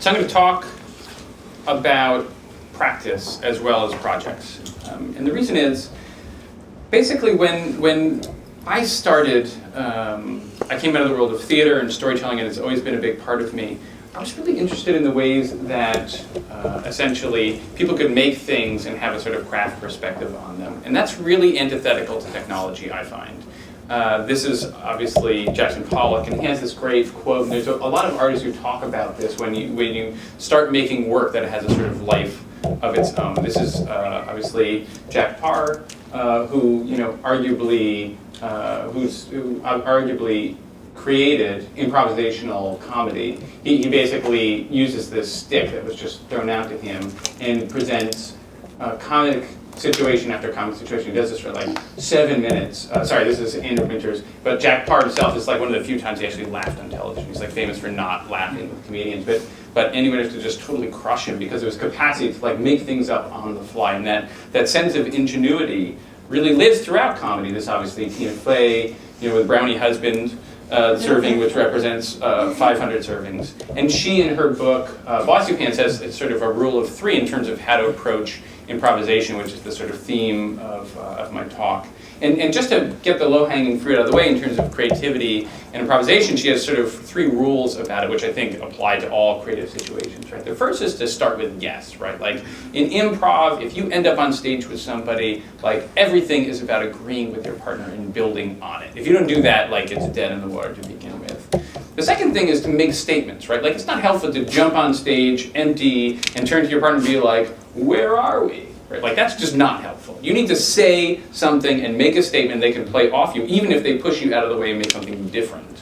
So I'm going to talk about practice as well as projects. And the reason is, basically when I started, I came out of the world of theater and storytelling, and it's always been a big part of me. I was really interested in the ways that essentially people could make things and have a sort of craft perspective on them. And that's really antithetical to technology, I find. This is obviously Jackson Pollock, and he has this great quote, and there's a lot of artists who talk about this when you start making work that it has a sort of life of its own. This is obviously Jack Parr, who arguably created improvisational comedy. He basically uses this stick that was just thrown out to him and presents comic situation after comic situation. He does this for like 7 minutes. Sorry, this is Andrew Winters, but Jack Parr himself is like one of the few times he actually laughed on television. He's like famous for not laughing with comedians, but Andy Winters could just totally crush him because of his capacity to like make things up on the fly, and that sense of ingenuity really lives throughout comedy. This obviously Tina Fey, with Brownie Husband serving, which represents 500 servings. And she, in her book, Bossy Pants, has it's sort of a rule of 3 in terms of how to approach improvisation, which is the sort of theme of my talk. And just to get the low-hanging fruit out of the way in terms of creativity and improvisation, she has sort of 3 rules about it, which I think apply to all creative situations, right? The first is to start with yes, right? Like in improv, if you end up on stage with somebody, like everything is about agreeing with your partner and building on it. If you don't do that, like it's dead in the water to begin with. The second thing is to make statements, right? Like it's not helpful to jump on stage empty and turn to your partner and be like, where are we? Right? Like that's just not helpful. You need to say something and make a statement they can play off you, even if they push you out of the way and make something different.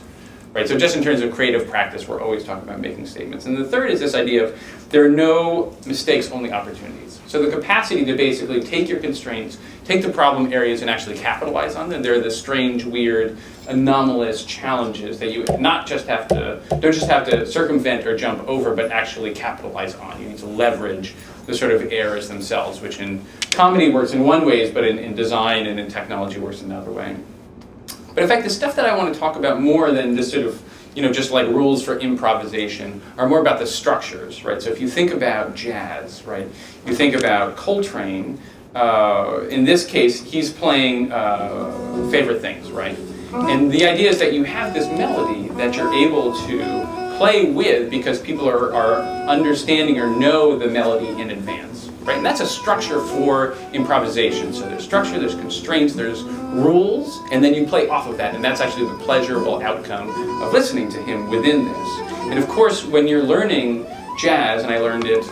Right? So just in terms of creative practice, we're always talking about making statements. And the third is this idea of there are no mistakes, only opportunities. So the capacity to basically take your constraints, take the problem areas and actually capitalize on them. They're the strange, weird, anomalous challenges that you don't just have to circumvent or jump over, but actually capitalize on. You need to leverage the sort of errors themselves, which in comedy works in one way, but in design and in technology works another way. But in fact, the stuff that I want to talk about more than this sort of, just like rules for improvisation are more about the structures, right? So if you think about jazz, right? You think about Coltrane. In this case, he's playing Favorite Things, right? And the idea is that you have this melody that you're able to play with because people are understanding or know the melody in advance, right? And that's a structure for improvisation. So there's structure, there's constraints, there's rules, and then you play off of that, and that's actually the pleasurable outcome of listening to him within this. And of course, when you're learning jazz, and I learned it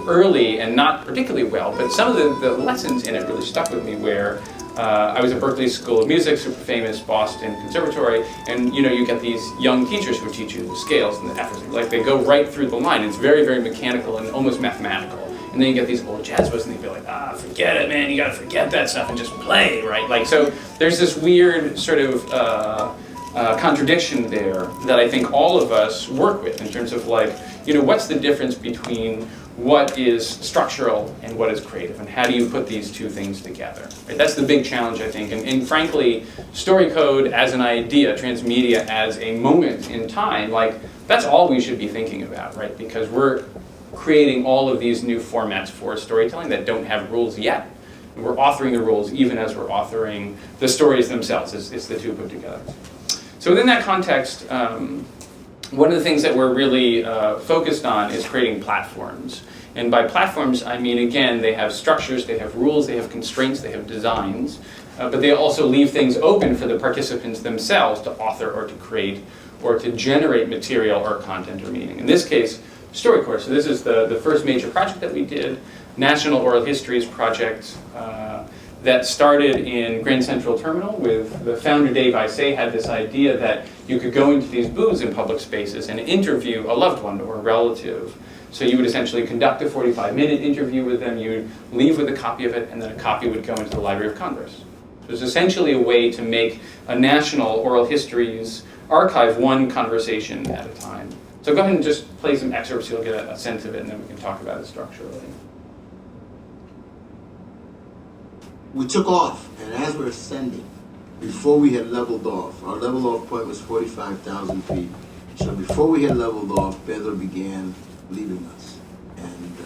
early and not particularly well, but some of the lessons in it really stuck with me where I was at Berklee School of Music, super famous Boston Conservatory, and you get these young teachers who teach you the scales and the efforts. Like they go right through the line. It's very, very mechanical and almost mathematical. And then you get these old jazzers and they feel like, forget it, man. You got to forget that stuff and just play, right? Like so, there's this weird sort of contradiction there that I think all of us work with in terms of like, what's the difference between what is structural and what is creative, and how do you put these two things together? Right? That's the big challenge, I think. And frankly, StoryCode as an idea, transmedia as a moment in time, like that's all we should be thinking about, right? Because we're creating all of these new formats for storytelling that don't have rules yet. And we're authoring the rules even as we're authoring the stories themselves. It's the two put together. So within that context, one of the things that we're really focused on is creating platforms. And by platforms, I mean, again, they have structures, they have rules, they have constraints, they have designs, but they also leave things open for the participants themselves to author or to create or to generate material or content or meaning. In this case, Storycorps. So this is the first major project that we did, National Oral Histories project that started in Grand Central Terminal with the founder, Dave Isay, had this idea that you could go into these booths in public spaces and interview a loved one or a relative. So you would essentially conduct a 45-minute interview with them, you would leave with a copy of it, and then a copy would go into the Library of Congress. So it's essentially a way to make a national oral histories archive one conversation at a time. So go ahead and just play some excerpts so you'll get a sense of it, and then we can talk about it structurally. We took off, and as we're ascending, before we had leveled off, our level off point was 45,000 feet. So before we had leveled off, Pedro began leaving us. And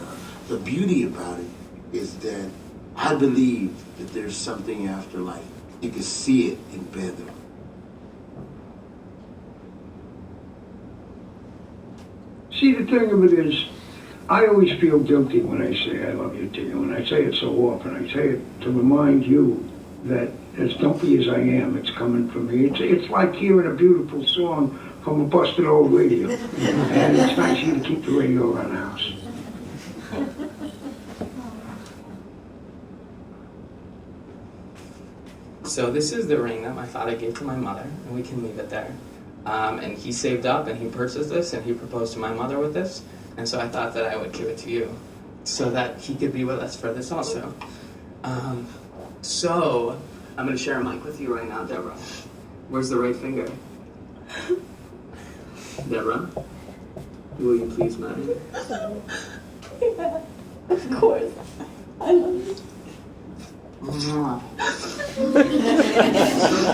the beauty about it is that I believe that there's something after life. You can see it in Pedro. See, the thing of it is, I always feel guilty when I say I love you to you, and I say it so often. I say it to remind you that as dumpy as I am, it's coming from me. It's like hearing a beautiful song from a busted old radio. And it's nice of you to keep the radio around the house. So this is the ring that my father gave to my mother, and we can leave it there. And he saved up and he purchased this and he proposed to my mother with this. And so I thought that I would give it to you so that he could be with us for this also. So I'm going to share a mic with you right now, Deborah. Where's the right finger? Deborah, will you please marry me? Yeah, of course. I love you. So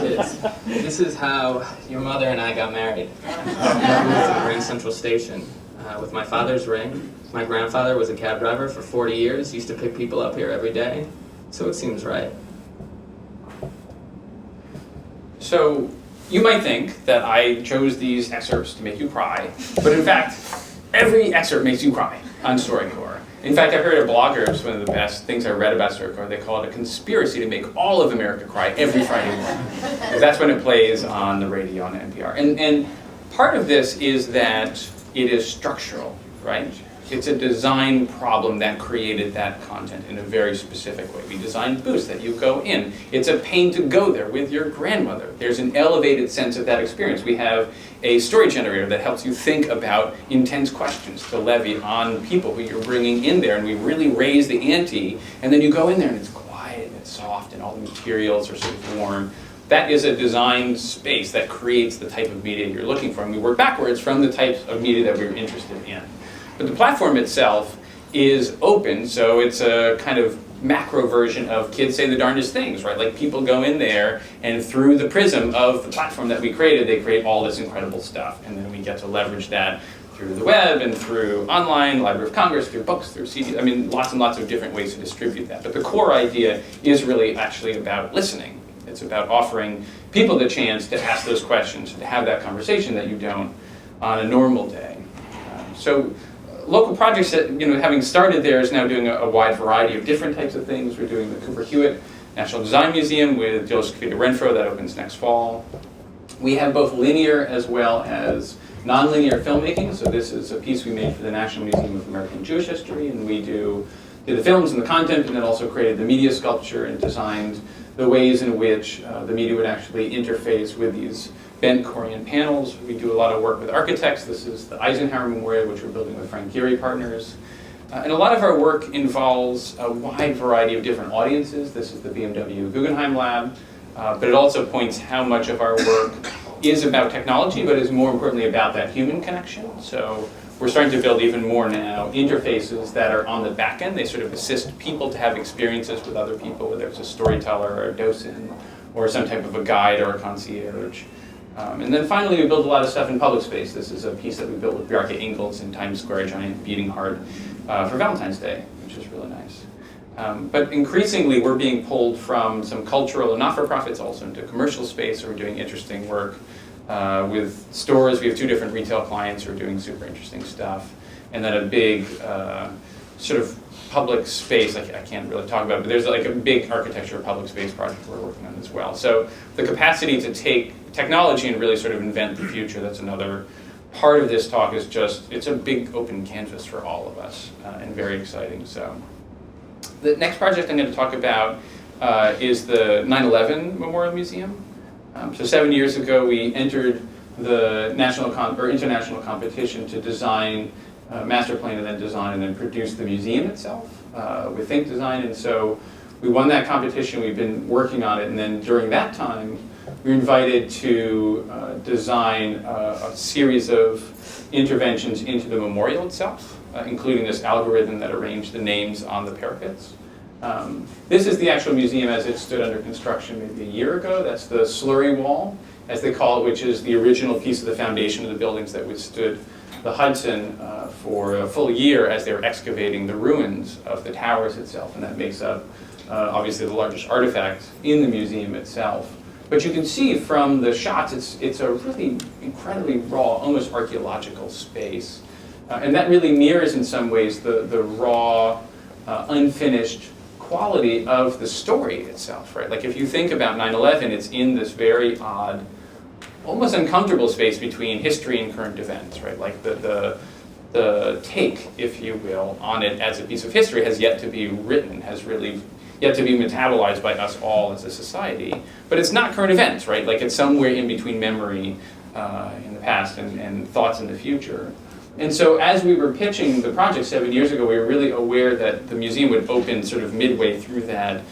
kids, this is how your mother and I got married. We moved to Grand Central Station with my father's ring. My grandfather was a cab driver for 40 years, used to pick people up here every day, so it seems right. So you might think that I chose these excerpts to make you cry, but in fact, every excerpt makes you cry on StoryCorps. In fact, I heard a blogger, it's one of the best things I read about StoryCorps, they call it a conspiracy to make all of America cry every Friday morning. Because that's when it plays on the radio on NPR. And part of this is that it is structural, right? It's a design problem that created that content in a very specific way. We designed booths that you go in. It's a pain to go there with your grandmother. There's an elevated sense of that experience. We have a story generator that helps you think about intense questions to levy on people who you're bringing in there, and we really raise the ante, and then you go in there and it's quiet and it's soft and all the materials are sort of warm. That is a designed space that creates the type of media you're looking for, and we work backwards from the types of media that we're interested in. But the platform itself is open, so it's a kind of macro version of kids say the darndest things, right? Like people go in there and through the prism of the platform that we created, they create all this incredible stuff. And then we get to leverage that through the web and through online, Library of Congress, through books, through CDs. I mean, lots and lots of different ways to distribute that. But the core idea is really actually about listening. It's about offering people the chance to ask those questions, to have that conversation that you don't on a normal day. So local projects that, having started there is now doing a wide variety of different types of things. We're doing the Cooper Hewitt National Design Museum with Joseph Renfro that opens next fall. We have both linear as well as nonlinear filmmaking. So this is a piece we made for the National Museum of American Jewish History, and we did the films and the content, and then also created the media sculpture and designed the ways in which the media would actually interface with these bent Korean panels. We do a lot of work with architects. This is the Eisenhower Memorial, which we're building with Frank Gehry Partners. And a lot of our work involves a wide variety of different audiences. This is the BMW Guggenheim Lab, but it also points how much of our work is about technology, but is more importantly about that human connection. So we're starting to build even more now interfaces that are on the back end. They sort of assist people to have experiences with other people, whether it's a storyteller or a docent, or some type of a guide or a concierge. And then finally, we build a lot of stuff in public space. This is a piece that we built with Bjarke Ingels in Times Square, a giant beating heart, for Valentine's Day, which is really nice. But increasingly, we're being pulled from some cultural and not-for-profits also into commercial space. We're doing interesting work with stores. We have 2 different retail clients who are doing super interesting stuff. And then a big sort of public space, I can't really talk about it, but there's like a big architecture public space project we're working on as well. So the capacity to take technology and really sort of invent the future, that's another part of this talk, is just, it's a big open canvas for all of us and very exciting. So the next project I'm going to talk about is the 9/11 Memorial Museum. So 7 years ago, we entered the international competition to design master plan and then design and then produce the museum itself with Think Design. And so we won that competition. We've been working on it. And then during that time, we were invited to design a series of interventions into the memorial itself, including this algorithm that arranged the names on the parapets. This is the actual museum as it stood under construction maybe a year ago. That's the slurry wall, as they call it, which is the original piece of the foundation of the buildings that withstood the Hudson for a full year as they were excavating the ruins of the towers itself, and that makes up obviously the largest artifact in the museum itself. But you can see from the shots, it's a really incredibly raw, almost archaeological space. And that really mirrors in some ways the raw, unfinished quality of the story itself, right? Like if you think about 9/11, it's in this very odd, almost uncomfortable space between history and current events, right? Like the take, if you will, on it as a piece of history has yet to be written, has really yet to be metabolized by us all as a society. But it's not current events, right? Like it's somewhere in between memory in the past and thoughts in the future. And so as we were pitching the project 7 years ago, we were really aware that the museum would open sort of midway through that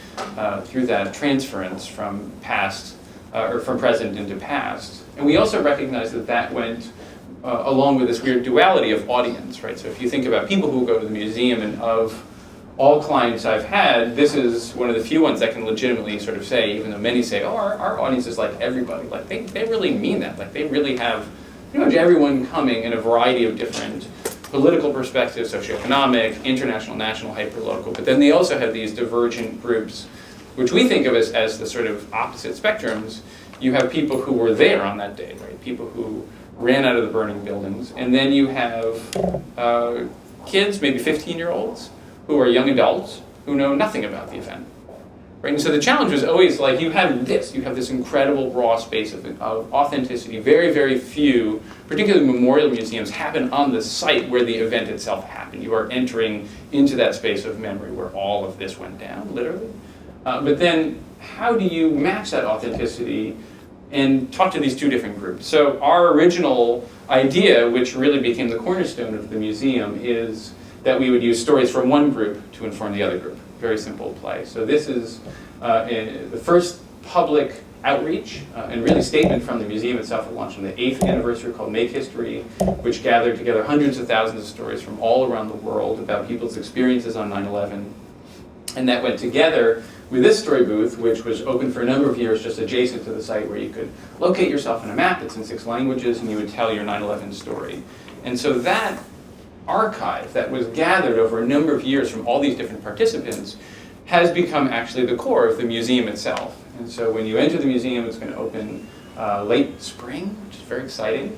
transference from past, or from present into past. And we also recognized that that went along with this weird duality of audience, right? So if you think about people who go to the museum, and of all clients I've had, this is one of the few ones that can legitimately sort of say, even though many say, oh, our audience is like everybody, like they really mean that. Like they really have pretty much everyone coming in a variety of different political perspectives, socioeconomic, international, national, hyperlocal, but then they also have these divergent groups, which we think of as the sort of opposite spectrums. You have people who were there on that day, right? People who ran out of the burning buildings, and then you have kids, maybe 15-year-olds, who are young adults who know nothing about the event. Right? And so the challenge was always like, you have this incredible raw space of authenticity. Very, very few, particularly memorial museums, happen on the site where the event itself happened. You are entering into that space of memory where all of this went down, literally. But then how do you match that authenticity and talk to these two different groups? So our original idea, which really became the cornerstone of the museum, is that we would use stories from one group to inform the other group. Very simple play. So this is the first public outreach and really statement from the museum itself. It launched on the 8th anniversary called Make History, which gathered together hundreds of thousands of stories from all around the world about people's experiences on 9/11. And that went together with this story booth, which was open for a number of years just adjacent to the site, where you could locate yourself in a map. It's in 6 languages, and you would tell your 9/11 story. And so that archive that was gathered over a number of years from all these different participants has become actually the core of the museum itself. And so when you enter the museum, it's going to open late spring, which is very exciting,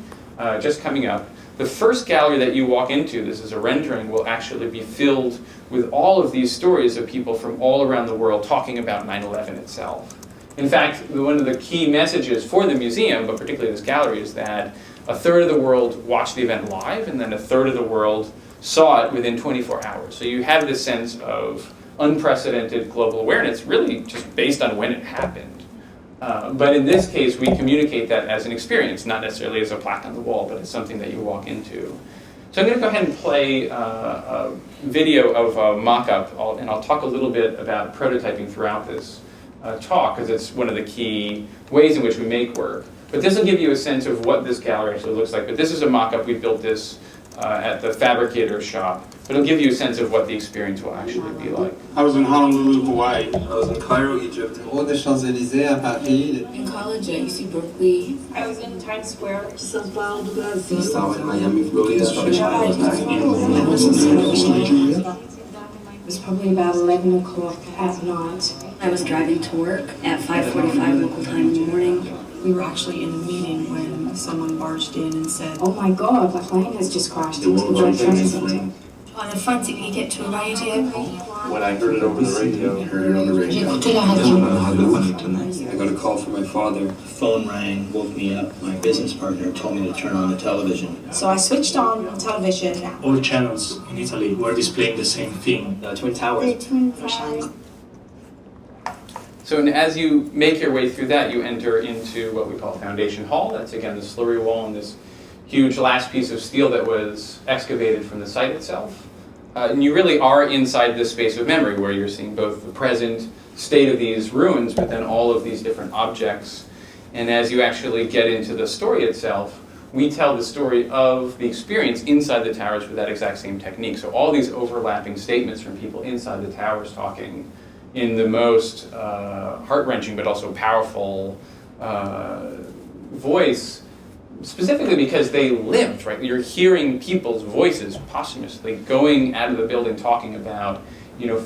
just coming up. The first gallery that you walk into, this is a rendering, will actually be filled with all of these stories of people from all around the world talking about 9/11 itself. In fact, one of the key messages for the museum, but particularly this gallery, is that a third of the world watched the event live, and then a third of the world saw it within 24 hours. So you have this sense of unprecedented global awareness, really just based on when it happened. But in this case, we communicate that as an experience, not necessarily as a plaque on the wall, but as something that you walk into. So I'm going to go ahead and play a video of a mock-up, and I'll talk a little bit about prototyping throughout this talk, because it's one of the key ways in which we make work. But this will give you a sense of what this gallery actually looks like. But this is a mock-up. We built this at the fabricator's shop. But it'll give you a sense of what the experience will actually be like. I was in Honolulu, Hawaii. I was in Cairo, Egypt. Rue des Champs-Élysées à Paris. In college at UC Berkeley. I was in Times Square. São in Miami, Florida. It was probably about 11 o'clock at night. I was driving to work at 5:45 local time in the morning. We were actually in a meeting when someone barged in and said, "Oh my God, the plane has just crashed into the World Trade Center." On the front, did you get to a radio? When I heard it over the radio. I got a call from my father. The phone rang, woke me up. My business partner told me to turn on the television. So I switched on the television. All channels in Italy were displaying the same thing. The Twin Towers. So as you make your way through that, you enter into what we call Foundation Hall. That's, again, the slurry wall and this huge last piece of steel that was excavated from the site itself. And you really are inside this space of memory, where you're seeing both the present state of these ruins, but then all of these different objects. And as you actually get into the story itself, we tell the story of the experience inside the towers with that exact same technique. So all these overlapping statements from people inside the towers talking in the most heart-wrenching but also powerful voice specifically because they lived, right? You're hearing people's voices posthumously going out of the building talking about,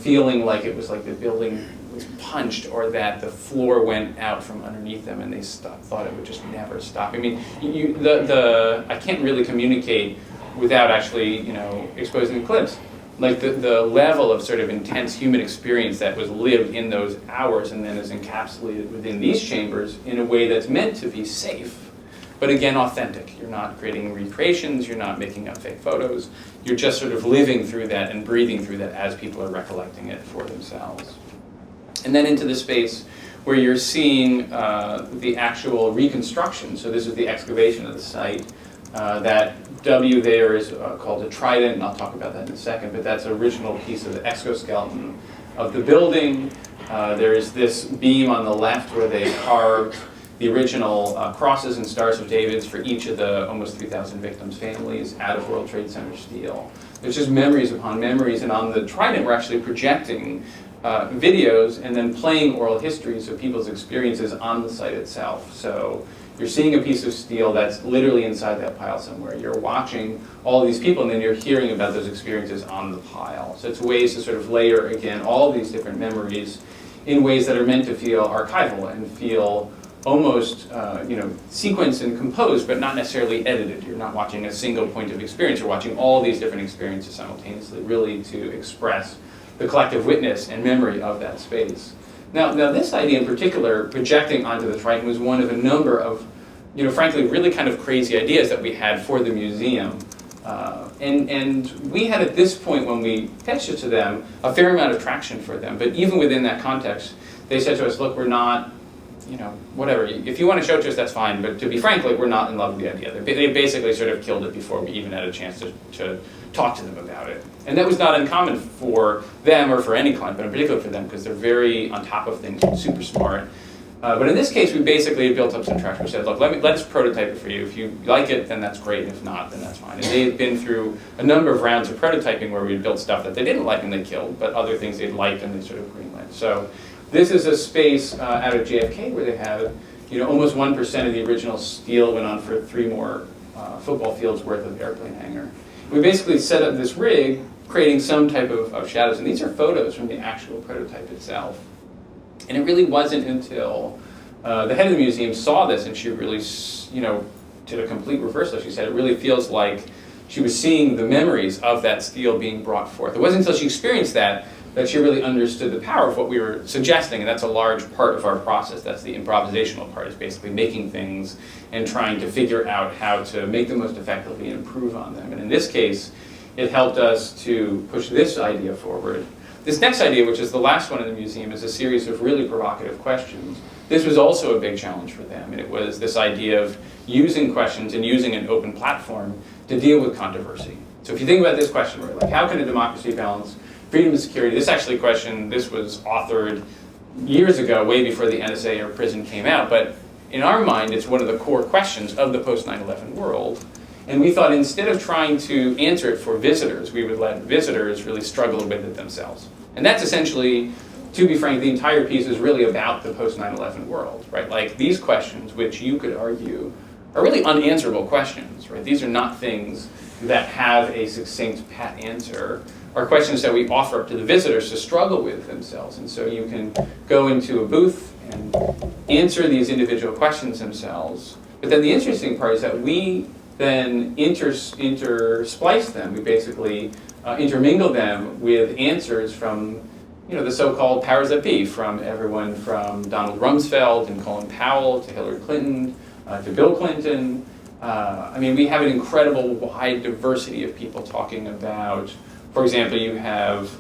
feeling like it was like the building was punched or that the floor went out from underneath them and they thought it would just never stop. I mean, I can't really communicate without actually, exposing the clips. Like the level of sort of intense human experience that was lived in those hours and then is encapsulated within these chambers in a way that's meant to be safe, but again, authentic. You're not creating recreations, you're not making up fake photos, you're just sort of living through that and breathing through that as people are recollecting it for themselves. And then into the space where you're seeing the actual reconstruction. So this is the excavation of the site. That W there is called a trident, and I'll talk about that in a second, but that's an original piece of the exoskeleton of the building. There is this beam on the left where they carved the original crosses and stars of David's for each of the almost 3,000 victims' families out of World Trade Center steel. There's just memories upon memories, and on the trident we're actually projecting videos and then playing oral histories of people's experiences on the site itself. So you're seeing a piece of steel that's literally inside that pile somewhere. You're watching all these people, and then you're hearing about those experiences on the pile. So it's ways to sort of layer, again, all these different memories in ways that are meant to feel archival and feel almost sequenced and composed, but not necessarily edited. You're not watching a single point of experience. You're watching all these different experiences simultaneously, really to express the collective witness and memory of that space. Now this idea in particular, projecting onto the trident, was one of a number of, frankly, really kind of crazy ideas that we had for the museum. And we had at this point, when we pitched it to them, a fair amount of traction for them. But even within that context, they said to us, look, we're not, whatever. If you want to show it to us, that's fine. But to be frank, we're not in love with the idea. They basically sort of killed it before we even had a chance to talk to them about it. And that was not uncommon for them or for any client, but in particular for them, because they're very on top of things and super smart. But in this case, we basically built up some traction. We said, look, let's prototype it for you. If you like it, then that's great. If not, then that's fine. And they had been through a number of rounds of prototyping where we built stuff that they didn't like and they killed, but other things they'd liked and they sort of greenlit. So this is a space out of JFK where they have, almost 1% of the original steel went on for 3 more football fields worth of airplane hangar. We basically set up this rig, creating some type of shadows, and these are photos from the actual prototype itself. And it really wasn't until the head of the museum saw this, and she really, did a complete reversal. She said it really feels like she was seeing the memories of that steel being brought forth. It wasn't until she experienced that she really understood the power of what we were suggesting, and that's a large part of our process. That's the improvisational part, is basically making things and trying to figure out how to make them most effectively and improve on them. And in this case, it helped us to push this idea forward. This next idea, which is the last one in the museum, is a series of really provocative questions. This was also a big challenge for them, and it was this idea of using questions and using an open platform to deal with controversy. So if you think about this question, right, like how can a democracy balance freedom and security? This was authored years ago, way before the NSA or prison came out, but in our mind, it's one of the core questions of the post-9/11 world. And we thought instead of trying to answer it for visitors, we would let visitors really struggle with it themselves. And that's essentially, to be frank, the entire piece is really about the post-9/11 world, right? Like these questions, which you could argue are really unanswerable questions, right? These are not things that have a succinct, pat answer, are questions that we offer up to the visitors to struggle with themselves. And so you can go into a booth and answer these individual questions themselves. But then the interesting part is that we then intersplice them. We basically intermingle them with answers from the so-called powers that be, from everyone from Donald Rumsfeld and Colin Powell to Hillary Clinton to Bill Clinton. We have an incredible wide diversity of people talking about, for example, you have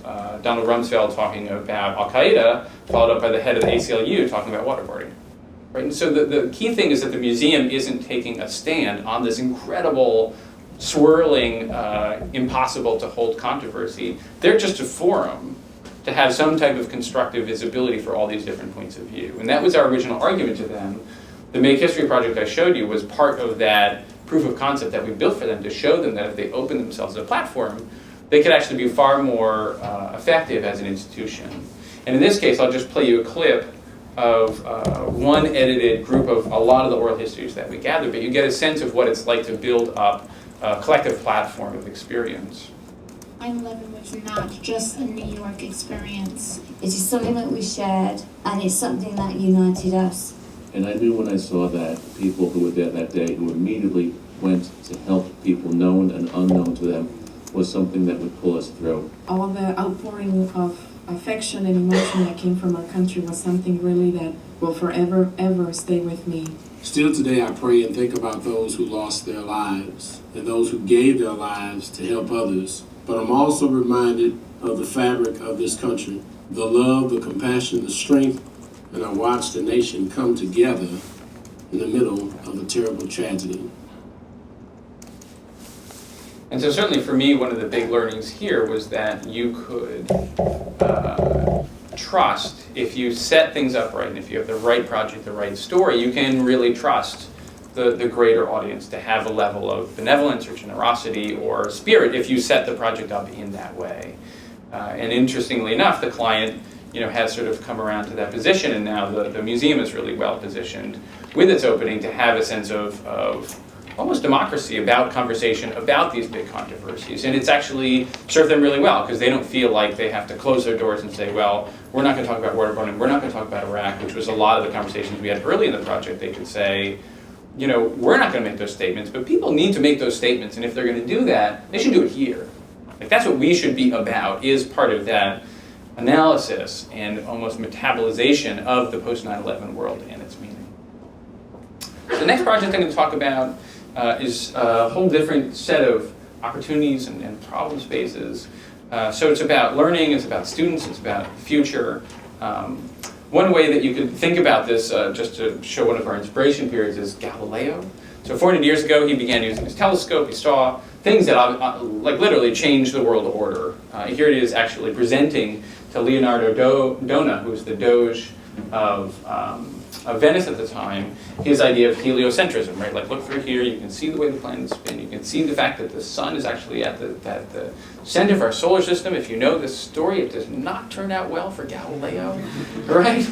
Donald Rumsfeld talking about Al-Qaeda, followed up by the head of the ACLU talking about waterboarding. Right? And so the key thing is that the museum isn't taking a stand on this incredible, swirling, impossible to hold controversy. They're just a forum to have some type of constructive visibility for all these different points of view. And that was our original argument to them. The Make History project I showed you was part of that proof of concept that we built for them to show them that if they open themselves a platform, they could actually be far more effective as an institution. And in this case, I'll just play you a clip one edited group of a lot of the oral histories that we gather, but you get a sense of what it's like to build up a collective platform of experience. 9/11 was not just a New York experience. It is something that we shared, and it's something that united us. And I knew when I saw that people who were there that day, who immediately went to help people known and unknown to them, was something that would pull us through. All the outpouring of affection and emotion that came from our country was something really that will forever, ever stay with me. Still today, I pray and think about those who lost their lives and those who gave their lives to help others. But I'm also reminded of the fabric of this country, the love, the compassion, the strength, and I watched the nation come together in the middle of a terrible tragedy. And so certainly for me, one of the big learnings here was that you could trust, if you set things up right, and if you have the right project, the right story, you can really trust the greater audience to have a level of benevolence or generosity or spirit if you set the project up in that way. And interestingly enough, the client has sort of come around to that position, and now the museum is really well positioned with its opening to have a sense of almost democracy about conversation about these big controversies. And it's actually served them really well, because they don't feel like they have to close their doors and say, well, we're not going to talk about waterboarding, we're not going to talk about Iraq, which was a lot of the conversations we had early in the project. They could say, we're not going to make those statements, but people need to make those statements, and if they're going to do that, they should do it here. Like, that's what we should be about, is part of that analysis and almost metabolization of the post 9/11 world and its meaning. So the next project I'm going to talk about is a whole different set of opportunities and problem spaces. So it's about learning, it's about students, it's about future. One way that you could think about this, just to show one of our inspiration periods, is Galileo. So 400 years ago, he began using his telescope. He saw things that like literally changed the world order. Here it is actually presenting to Leonardo Dona, who was the Doge of Venice at the time, his idea of heliocentrism, right? Like, look through here, you can see the way the planets spin, you can see the fact that the sun is actually at the center of our solar system. If you know this story, it does not turn out well for Galileo, right?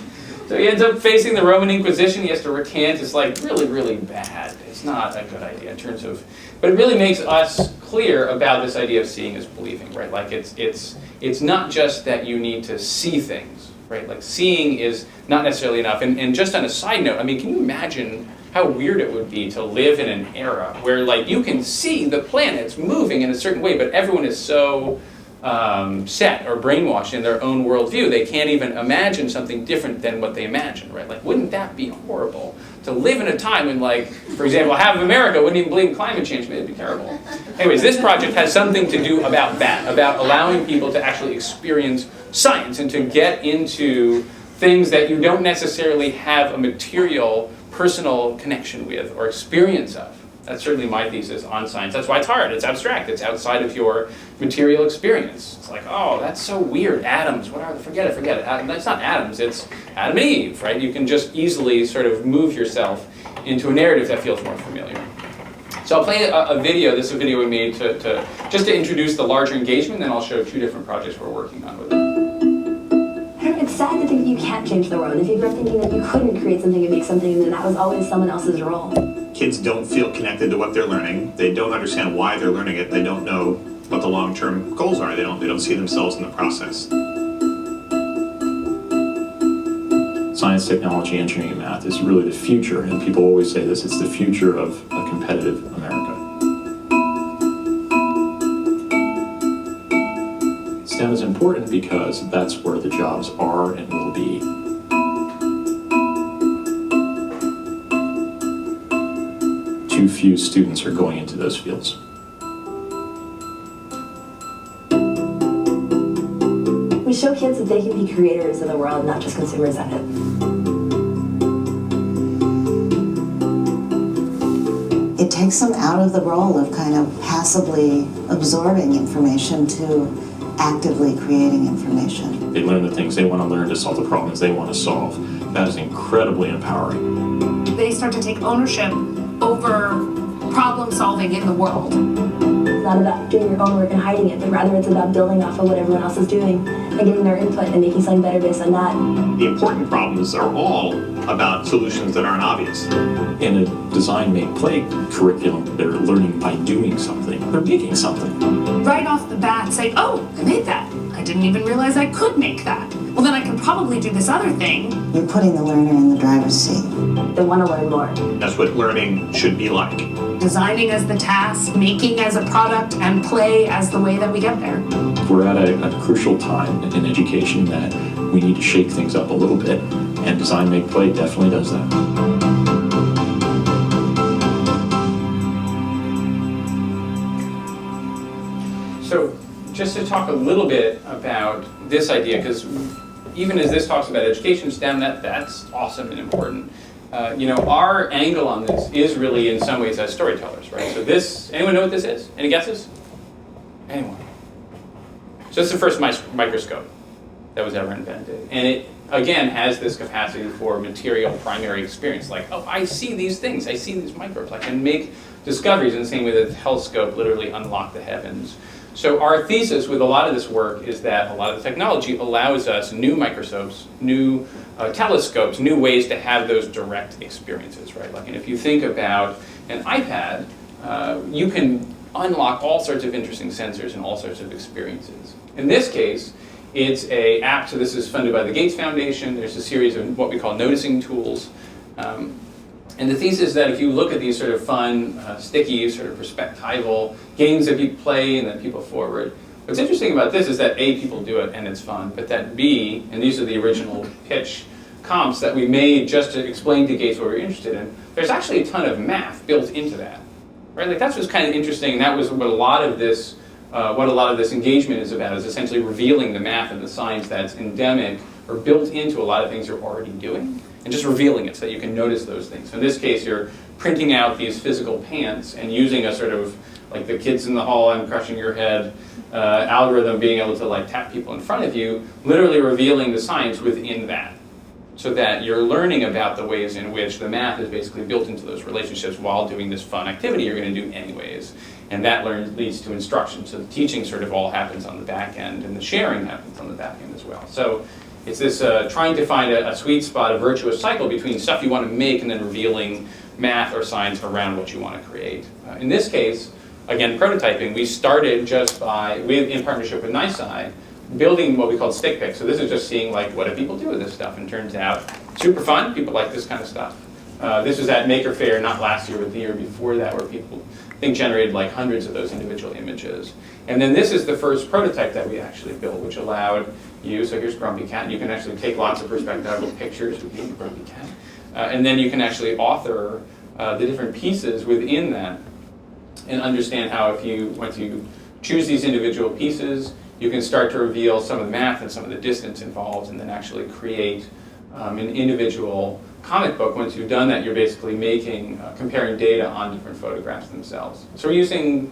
So he ends up facing the Roman Inquisition. He has to recant. It's like really, really bad. It's not a good idea in terms of, but it really makes us clear about this idea of seeing as believing, right? Like it's not just that you need to see things, right? Like, seeing is not necessarily enough. And just on a side note, I mean, can you imagine how weird it would be to live in an era where, like, you can see the planets moving in a certain way, but everyone is so set or brainwashed in their own worldview, they can't even imagine something different than what they imagine, right? Like, wouldn't that be horrible? To live in a time when, like, for example, half of America wouldn't even believe in climate change. It'd be terrible. Anyways, this project has something to do about that, about allowing people to actually experience science and to get into things that you don't necessarily have a material, personal connection with or experience of. That's certainly my thesis on science. That's why it's hard. It's abstract. It's outside of your material experience. It's like, oh, that's so weird. Atoms, what are they? Forget it. That's not atoms. It's Adam and Eve, right? You can just easily sort of move yourself into a narrative that feels more familiar. So I'll play a video. This is a video we made just to introduce the larger engagement, then I'll show 2 different projects we're working on with it. It's sad to think that you can't change the world. If you were thinking that you couldn't create something and make something, then that was always someone else's role. Kids don't feel connected to what they're learning. They don't understand why they're learning it. They don't know what the long-term goals are. They don't see themselves in the process. Science, technology, engineering, and math is really the future, and people always say this, it's the future of a competitive America. STEM is important because that's where the jobs are and will be. Too few students are going into those fields. We show kids that they can be creators of the world, not just consumers of it. It takes them out of the role of kind of passively absorbing information to actively creating information. They learn the things they want to learn to solve the problems they want to solve. That is incredibly empowering. They start to take ownership over problem solving in the world. is not about doing your own work and hiding it, but rather it's about building off of what everyone else is doing and getting their input and making something better based on that. The important problems are all about solutions that aren't obvious. In a design, make, play curriculum, they're learning by doing something. They're making something. Right off the bat say, oh, I made that. I didn't even realize I could make that. Well, then I can probably do this other thing. You're putting the learner in the driver's seat. They want to learn more. That's what learning should be like. Designing as the task, making as a product, and play as the way that we get there. We're at a crucial time in education that we need to shake things up a little bit, and design, make, play definitely does that. So just to talk a little bit about this idea, because even as this talks about education STEM, that's awesome and important. Our angle on this is really in some ways as storytellers, right? So this, anyone know what this is? Any guesses? Anyone? So this is the first microscope that was ever invented. And it, again, has this capacity for material primary experience. Like, oh, I see these things. I see these microbes. I can make discoveries in the same way that the telescope literally unlocked the heavens. So our thesis with a lot of this work is that a lot of the technology allows us new microscopes, new telescopes, new ways to have those direct experiences, right? Like, and if you think about an iPad, you can unlock all sorts of interesting sensors and all sorts of experiences. In this case, it's an app, so this is funded by the Gates Foundation. There's a series of what we call noticing tools. And the thesis is that if you look at these sort of fun, sticky, sort of perspectival games that people play and that people forward, what's interesting about this is that A, people do it and it's fun, but that B, and these are the original pitch comps that we made just to explain to Gates what we're interested in, there's actually a ton of math built into that, right? Like that's what's kind of interesting, and that was what a lot of this engagement is about, is essentially revealing the math and the science that's endemic or built into a lot of things you're already doing, and just revealing it so that you can notice those things. So in this case, you're printing out these physical pants and using a sort of, like the kids in the hall, I'm crushing your head, algorithm, being able to like tap people in front of you, literally revealing the science within that, so that you're learning about the ways in which the math is basically built into those relationships while doing this fun activity you're going to do anyways. And that leads to instruction. So the teaching sort of all happens on the back end, and the sharing happens on the back end as well. So it's this trying to find a sweet spot, a virtuous cycle between stuff you want to make and then revealing math or science around what you want to create. In this case, again, prototyping, we started just in partnership with NYC, building what we called stick pics. So this is just seeing like, what do people do with this stuff? And turns out, super fun, people like this kind of stuff. This was at Maker Faire, not last year, but the year before that, where people, I think, generated like hundreds of those individual images. And then this is the first prototype that we actually built, which allowed you, so here's Grumpy Cat, you can actually take lots of perspectival pictures with the Grumpy Cat. And then you can actually author the different pieces within that and understand how once you choose these individual pieces, you can start to reveal some of the math and some of the distance involved, and then actually create an individual comic book. Once you've done that, you're basically comparing data on different photographs themselves. So we're using,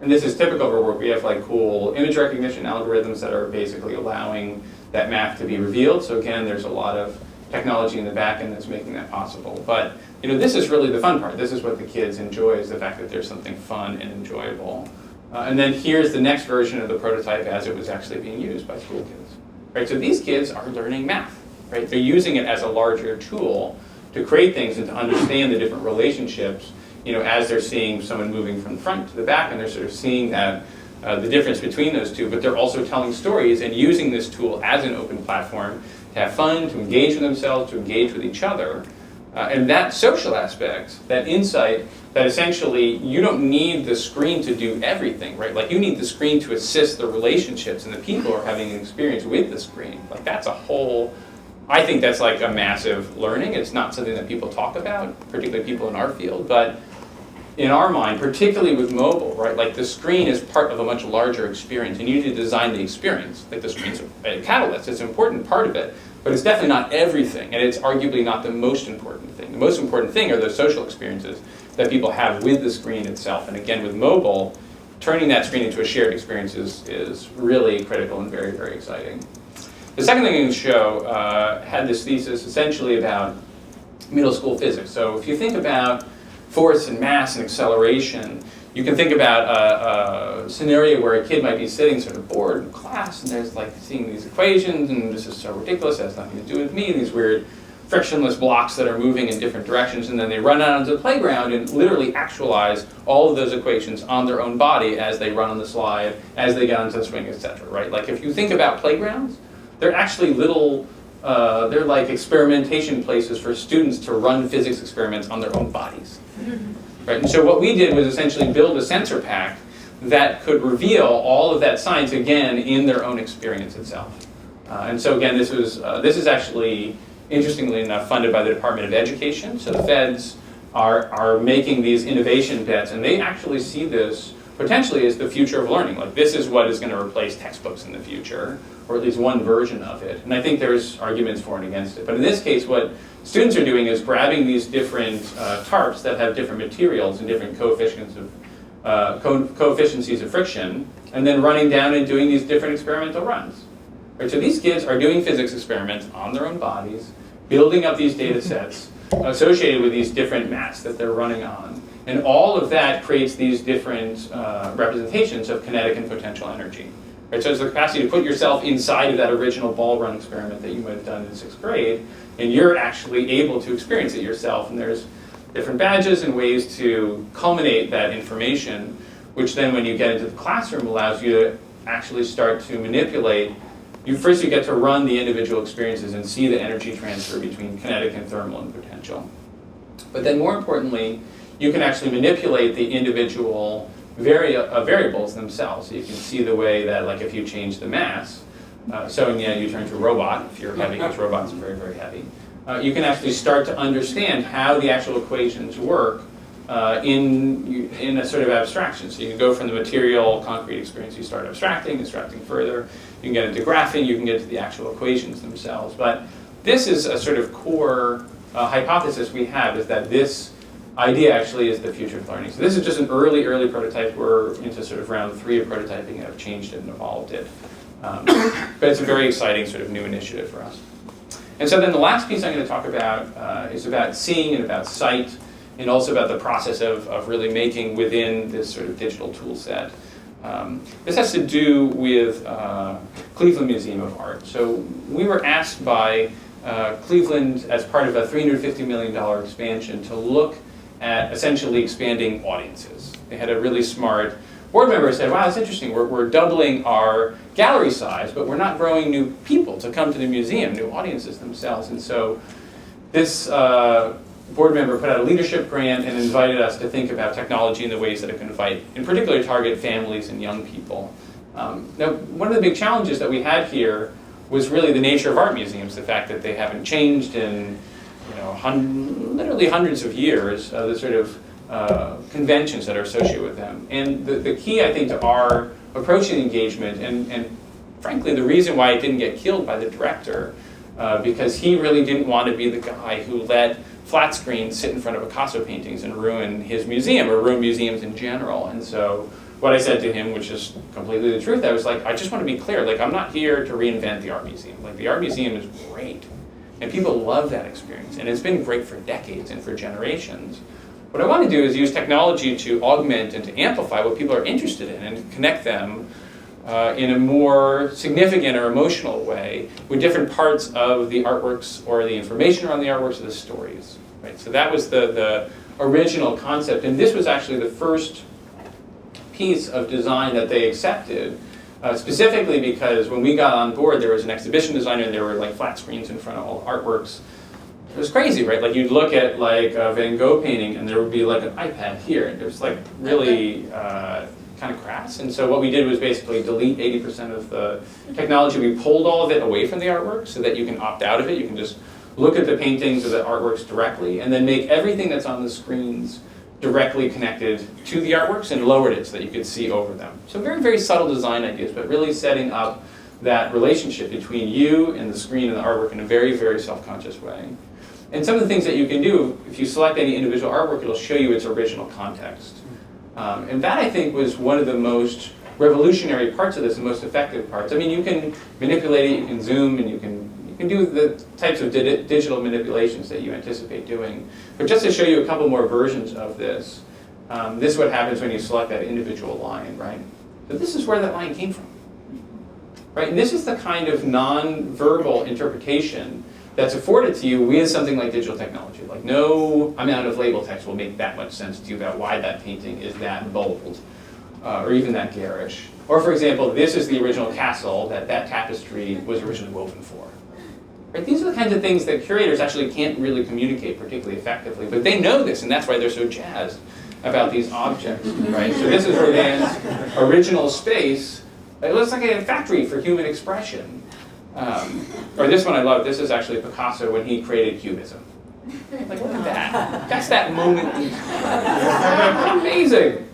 and this is typical of our work, we have like cool image recognition algorithms that are basically allowing that math to be revealed. So again, there's a lot of technology in the back end that's making that possible. But this is really the fun part. This is what the kids enjoy, is the fact that there's something fun and enjoyable. And then here's the next version of the prototype as it was actually being used by school kids. Right? So these kids are learning math. Right? They're using it as a larger tool to create things and to understand the different relationships, as they're seeing someone moving from the front to the back, and they're sort of seeing that the difference between those two, but they're also telling stories and using this tool as an open platform to have fun, to engage with themselves, to engage with each other. And that social aspect, that insight, that essentially you don't need the screen to do everything, right? Like you need the screen to assist the relationships and the people who are having an experience with the screen. Like that's a whole, I think that's like a massive learning. It's not something that people talk about, particularly people in our field, but in our mind, particularly with mobile, right? Like the screen is part of a much larger experience, and you need to design the experience. Like the screen's a catalyst, it's an important part of it, but it's definitely not everything, and it's arguably not the most important thing. The most important thing are those social experiences that people have with the screen itself. And again, with mobile, turning that screen into a shared experience is really critical and very, very exciting. The second thing I'm going to show had this thesis essentially about middle school physics. So if you think about force and mass and acceleration, you can think about a scenario where a kid might be sitting sort of bored in class, and there's like seeing these equations, and this is so ridiculous, it has nothing to do with me, these weird frictionless blocks that are moving in different directions, and then they run out onto the playground and literally actualize all of those equations on their own body as they run on the slide, as they get onto the swing, etc. Right? Like if you think about playgrounds, they're actually little, they're like experimentation places for students to run physics experiments on their own bodies. Right? And so what we did was essentially build a sensor pack that could reveal all of that science again in their own experience itself. And so again, this is actually, interestingly enough, funded by the Department of Education. So the feds are making these innovation bets, and they actually see this potentially as the future of learning. Like this is what is going to replace textbooks in the future, or at least one version of it. And I think there's arguments for and against it. But in this case, what students are doing is grabbing these different tarps that have different materials and different coefficients of coefficiencies of friction, and then running down and doing these different experimental runs. Right? So these kids are doing physics experiments on their own bodies, building up these data sets associated with these different mats that they're running on. And all of that creates these different representations of kinetic and potential energy. Right? So it's the capacity to put yourself inside of that original ball run experiment that you might have done in 6th grade, and you're actually able to experience it yourself. And there's different badges and ways to culminate that information, which then when you get into the classroom allows you to actually start to manipulate. First you get to run the individual experiences and see the energy transfer between kinetic and thermal and potential. But then more importantly, you can actually manipulate the individual variables themselves. So you can see the way that, like if you change the mass, so you turn to a robot, if you're heavy, because robots are very, very heavy. You can actually start to understand how the actual equations work in a sort of abstraction. So you can go from the material, concrete experience, you start abstracting further. You can get into graphing, you can get to the actual equations themselves. But this is a sort of core hypothesis we have, is that this idea actually is the future of learning. So this is just an early prototype. We're into sort of round 3 of prototyping and have changed it and evolved it. But it's a very exciting sort of new initiative for us. And so then the last piece I'm going to talk about is about seeing and about sight, and also about the process of really making within this sort of digital tool set. This has to do with Cleveland Museum of Art. So we were asked by Cleveland, as part of a $350 million expansion, to look at essentially expanding audiences. They had a really smart board member who said, wow, that's interesting, we're doubling our gallery size, but we're not growing new people to come to the museum, new audiences themselves. And so this board member put out a leadership grant and invited us to think about technology in the ways that it can invite, in particular, target families and young people. Now, one of the big challenges that we had here was really the nature of art museums, the fact that they haven't changed in literally hundreds of years, the sort of conventions that are associated with them. And the key, I think, to our approaching engagement, and frankly, the reason why it didn't get killed by the director, because he really didn't want to be the guy who let flat screens sit in front of Picasso paintings and ruin his museum, or ruin museums in general. And so what I said to him, which is completely the truth, I was like, I just want to be clear, like, I'm not here to reinvent the art museum. Like, the art museum is great, and people love that experience, and it's been great for decades and for generations. What I want to do is use technology to augment and to amplify what people are interested in, and to connect them in a more significant or emotional way with different parts of the artworks, or the information around the artworks, or the stories. Right? So that was the original concept, and this was actually the first piece of design that they accepted, specifically because when we got on board, there was an exhibition designer, and there were like flat screens in front of all artworks. It was crazy, right? Like, you'd look at like a Van Gogh painting, and there would be like an iPad here, and there's like really kind of crass. And so what we did was basically delete 80% of the technology. We pulled all of it away from the artwork so that you can opt out of it. You can just look at the paintings or the artworks directly, and then make everything that's on the screens directly connected to the artworks, and lowered it so that you could see over them. So very, very subtle design ideas, but really setting up that relationship between you and the screen and the artwork in a very, very self-conscious way. And some of the things that you can do, if you select any individual artwork, it'll show you its original context. And that, I think, was one of the most revolutionary parts of this, and most effective parts. I mean, you can manipulate it, you can zoom, and you can do the types of digital manipulations that you anticipate doing. But just to show you a couple more versions of this, This is what happens when you select that individual line, right? So this is where that line came from, right? And this is the kind of non-verbal interpretation that's afforded to you with something like digital technology. Like no amount of label text will make that much sense to you about why that painting is that bold or even that garish. Or for example, this is the original castle that tapestry was originally woven for. Right? These are the kinds of things that curators actually can't really communicate particularly effectively, but they know this, and that's why they're so jazzed about these objects, right? So this is Rodin's original space. It looks like a factory for human expression. Or this one I love. This is actually Picasso when he created Cubism. Like, look at that. That's that moment. Amazing.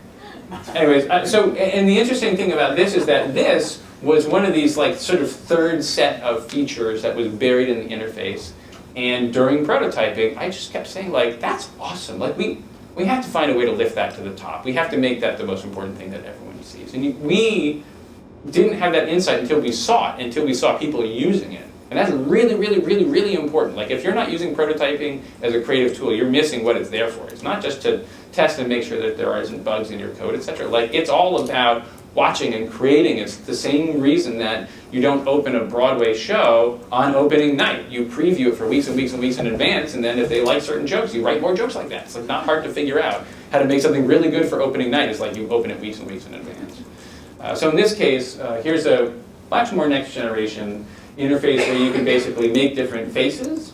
Anyways, and the interesting thing about this is that this was one of these like sort of third set of features that was buried in the interface. And during prototyping, I just kept saying like, that's awesome. Like we have to find a way to lift that to the top. We have to make that the most important thing that everyone sees. And we didn't have that insight until we saw it, until we saw people using it. And that's really, really, really, really important. Like if you're not using prototyping as a creative tool, you're missing what it's there for. It's not just to test and make sure that there isn't bugs in your code, etc. Like it's all about watching and creating. It's the same reason that you don't open a Broadway show on opening night. You preview it for weeks and weeks and weeks in advance, and then if they like certain jokes, you write more jokes like that. It's like not hard to figure out how to make something really good for opening night. It's like you open it weeks and weeks in advance. So in this case, here's a much more next generation interface where you can basically make different faces.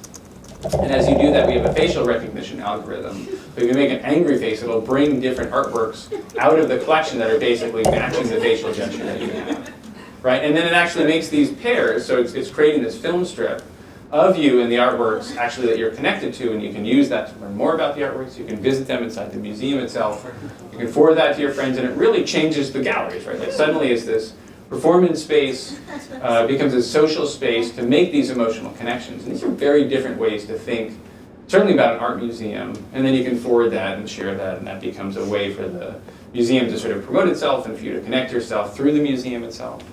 And as you do that, we have a facial recognition algorithm. So if you make an angry face, it'll bring different artworks out of the collection that are basically matching the facial gesture that you have. Right? And then it actually makes these pairs, so it's creating this film strip of you and the artworks actually that you're connected to, and you can use that to learn more about the artworks. You can visit them inside the museum itself. You can forward that to your friends, and it really changes the galleries, right? Like suddenly it's this performance space, becomes a social space to make these emotional connections. And these are very different ways to think, certainly about an art museum, and then you can forward that and share that, and that becomes a way for the museum to sort of promote itself and for you to connect yourself through the museum itself.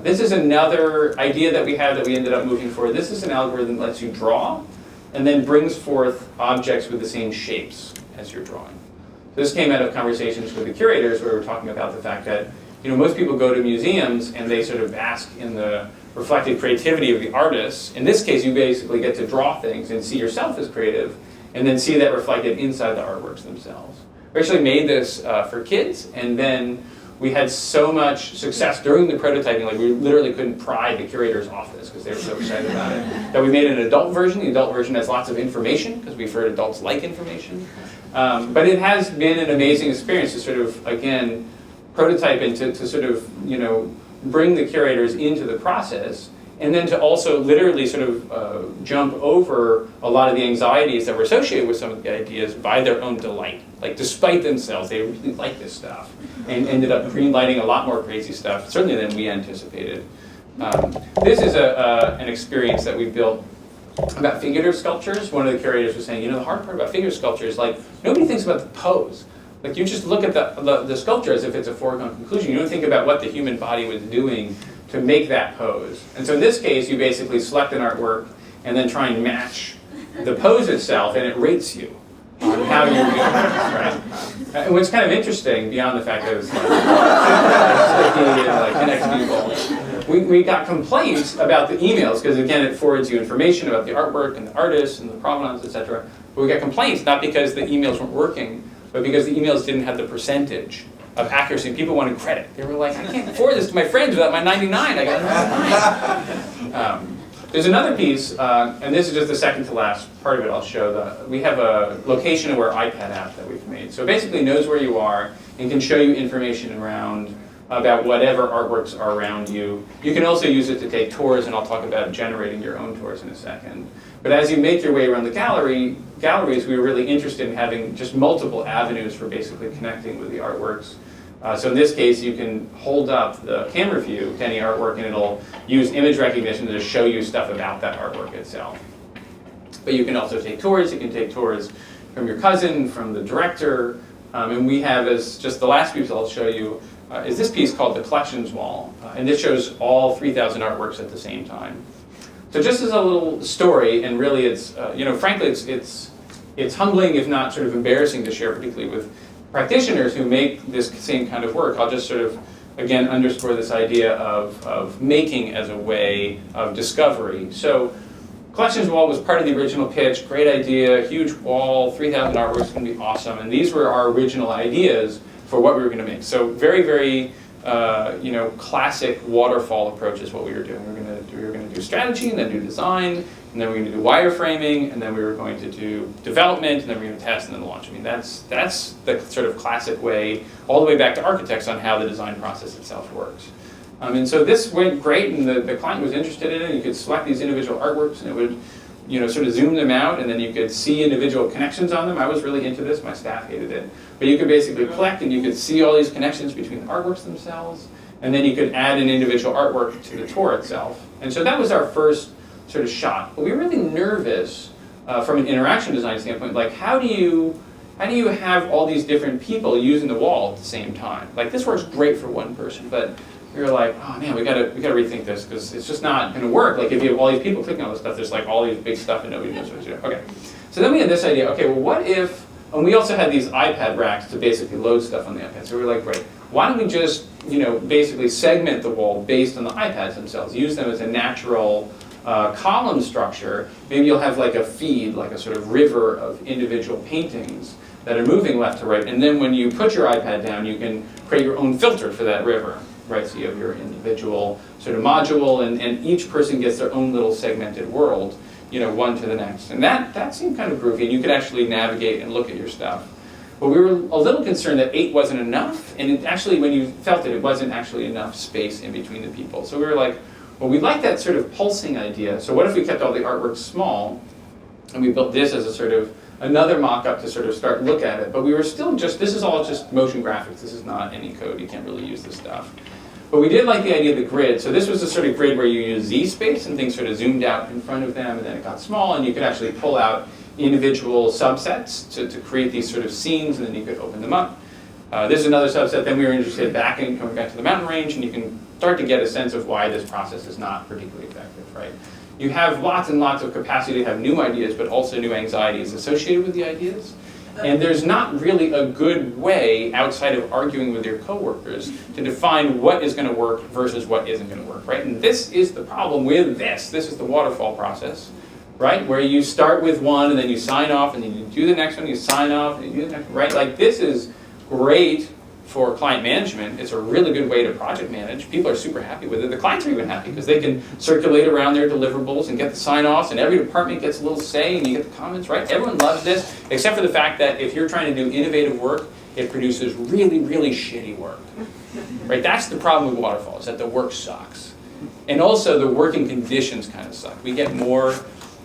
This is another idea that we had that we ended up moving forward. This is an algorithm that lets you draw and then brings forth objects with the same shapes as you're drawing. This came out of conversations with the curators where we were talking about the fact that most people go to museums and they sort of bask in the reflected creativity of the artists. In this case, you basically get to draw things and see yourself as creative and then see that reflected inside the artworks themselves. We actually made this for kids, and then we had so much success during the prototyping, like we literally couldn't pry the curator's office because they were so excited about it, that we made an adult version. The adult version has lots of information because we've heard adults like information. But it has been an amazing experience to sort of, again, prototype and to sort of, bring the curators into the process, and then to also literally sort of jump over a lot of the anxieties that were associated with some of the ideas by their own delight. Like despite themselves, they really like this stuff and ended up greenlighting a lot more crazy stuff, certainly than we anticipated. This is an experience that we built about figurative sculptures. One of the curators was saying, the hard part about figure sculpture is like, nobody thinks about the pose. Like you just look at the sculpture as if it's a foregone conclusion. You don't think about what the human body was doing to make that pose. And so in this case, you basically select an artwork and then try and match the pose itself, and it rates you on how you're doing it, right? And what's kind of interesting, beyond the fact that it's like connects people, we got complaints about the emails, because again, it forwards you information about the artwork and the artists and the provenance, etc. But we got complaints not because the emails weren't working, but because the emails didn't have the percentage of accuracy. People wanted credit. They were like, I can't forward this to my friends without my 99. I got 99. There's another piece, and this is just the second to last part of it I'll show. We have a location aware iPad app that we've made. So it basically knows where you are and can show you information about whatever artworks are around you. You can also use it to take tours, and I'll talk about generating your own tours in a second. But as you make your way around the galleries, we were really interested in having just multiple avenues for basically connecting with the artworks. So in this case, you can hold up the camera view to any artwork, and it'll use image recognition to show you stuff about that artwork itself. But you can also take tours. You can take tours from your cousin, from the director. And we have, as just the last piece I'll show you, is this piece called the Collections Wall. And this shows all 3,000 artworks at the same time. So just as a little story, and really it's, frankly, it's humbling, if not sort of embarrassing to share, particularly with practitioners who make this same kind of work, I'll just sort of, again, underscore this idea of making as a way of discovery. So Collections Wall was part of the original pitch, great idea, huge wall, 3,000 artworks, going to be awesome. And these were our original ideas for what we were going to make. So very, very, classic waterfall approach is what we were doing. We were going to do strategy, and then do design, and then we were going to do wireframing, and then we were going to do development, and then we were going to test and then launch. I mean, that's the sort of classic way, all the way back to architects on how the design process itself works. And so this went great, and the client was interested in it. You could select these individual artworks, and it would, sort of zoom them out, and then you could see individual connections on them. I was really into this. My staff hated it. But you could basically collect, and you could see all these connections between the artworks themselves, and then you could add an individual artwork to the tour itself. And so that was our first sort of shot. But we were really nervous from an interaction design standpoint. Like, how do you have all these different people using the wall at the same time? Like, this works great for one person, but we were like, oh man, we gotta rethink this, because it's just not gonna work. Like, if you have all these people clicking on this stuff, there's like all these big stuff and nobody knows what to do. Okay, so then we had this idea, okay, well what if, and we also had these iPad racks to basically load stuff on the iPad. So we were like, great, why don't we just, basically segment the wall based on the iPads themselves, use them as a natural column structure. Maybe you'll have like a feed, like a sort of river of individual paintings that are moving left to right, and then when you put your iPad down, you can create your own filter for that river. Right, so you have your individual sort of module, and each person gets their own little segmented world, one to the next. And that seemed kind of groovy, and you could actually navigate and look at your stuff. But we were a little concerned that 8 wasn't enough, and it actually, when you felt it wasn't actually enough space in between the people. So we were like, well, we like that sort of pulsing idea, so what if we kept all the artwork small, and we built this as a sort of another mock-up to sort of start look at it. But we were still this is all just motion graphics. This is not any code. You can't really use this stuff. But we did like the idea of the grid. So this was a sort of grid where you use Z-space and things sort of zoomed out in front of them, and then it got small, and you could actually pull out individual subsets to create these sort of scenes, and then you could open them up. This is another subset. Then we were interested in coming back to the mountain range, and you can start to get a sense of why this process is not particularly effective, right? You have lots and lots of capacity to have new ideas, but also new anxieties associated with the ideas. And there's not really a good way, outside of arguing with your coworkers, to define what is going to work versus what isn't going to work, right? And this is the problem with this. This is the waterfall process, right? Where you start with one, and then you sign off, and then you do the next one, you sign off, and you do the next one, right? Like, this is great for client management. It's a really good way to project manage. People are super happy with it. The clients are even happy because they can circulate around their deliverables and get the sign-offs, and every department gets a little say, and you get the comments, right? Everyone loves this, except for the fact that if you're trying to do innovative work, it produces really, really shitty work, right? That's the problem with waterfall, is that the work sucks. And also the working conditions kind of suck. We get more,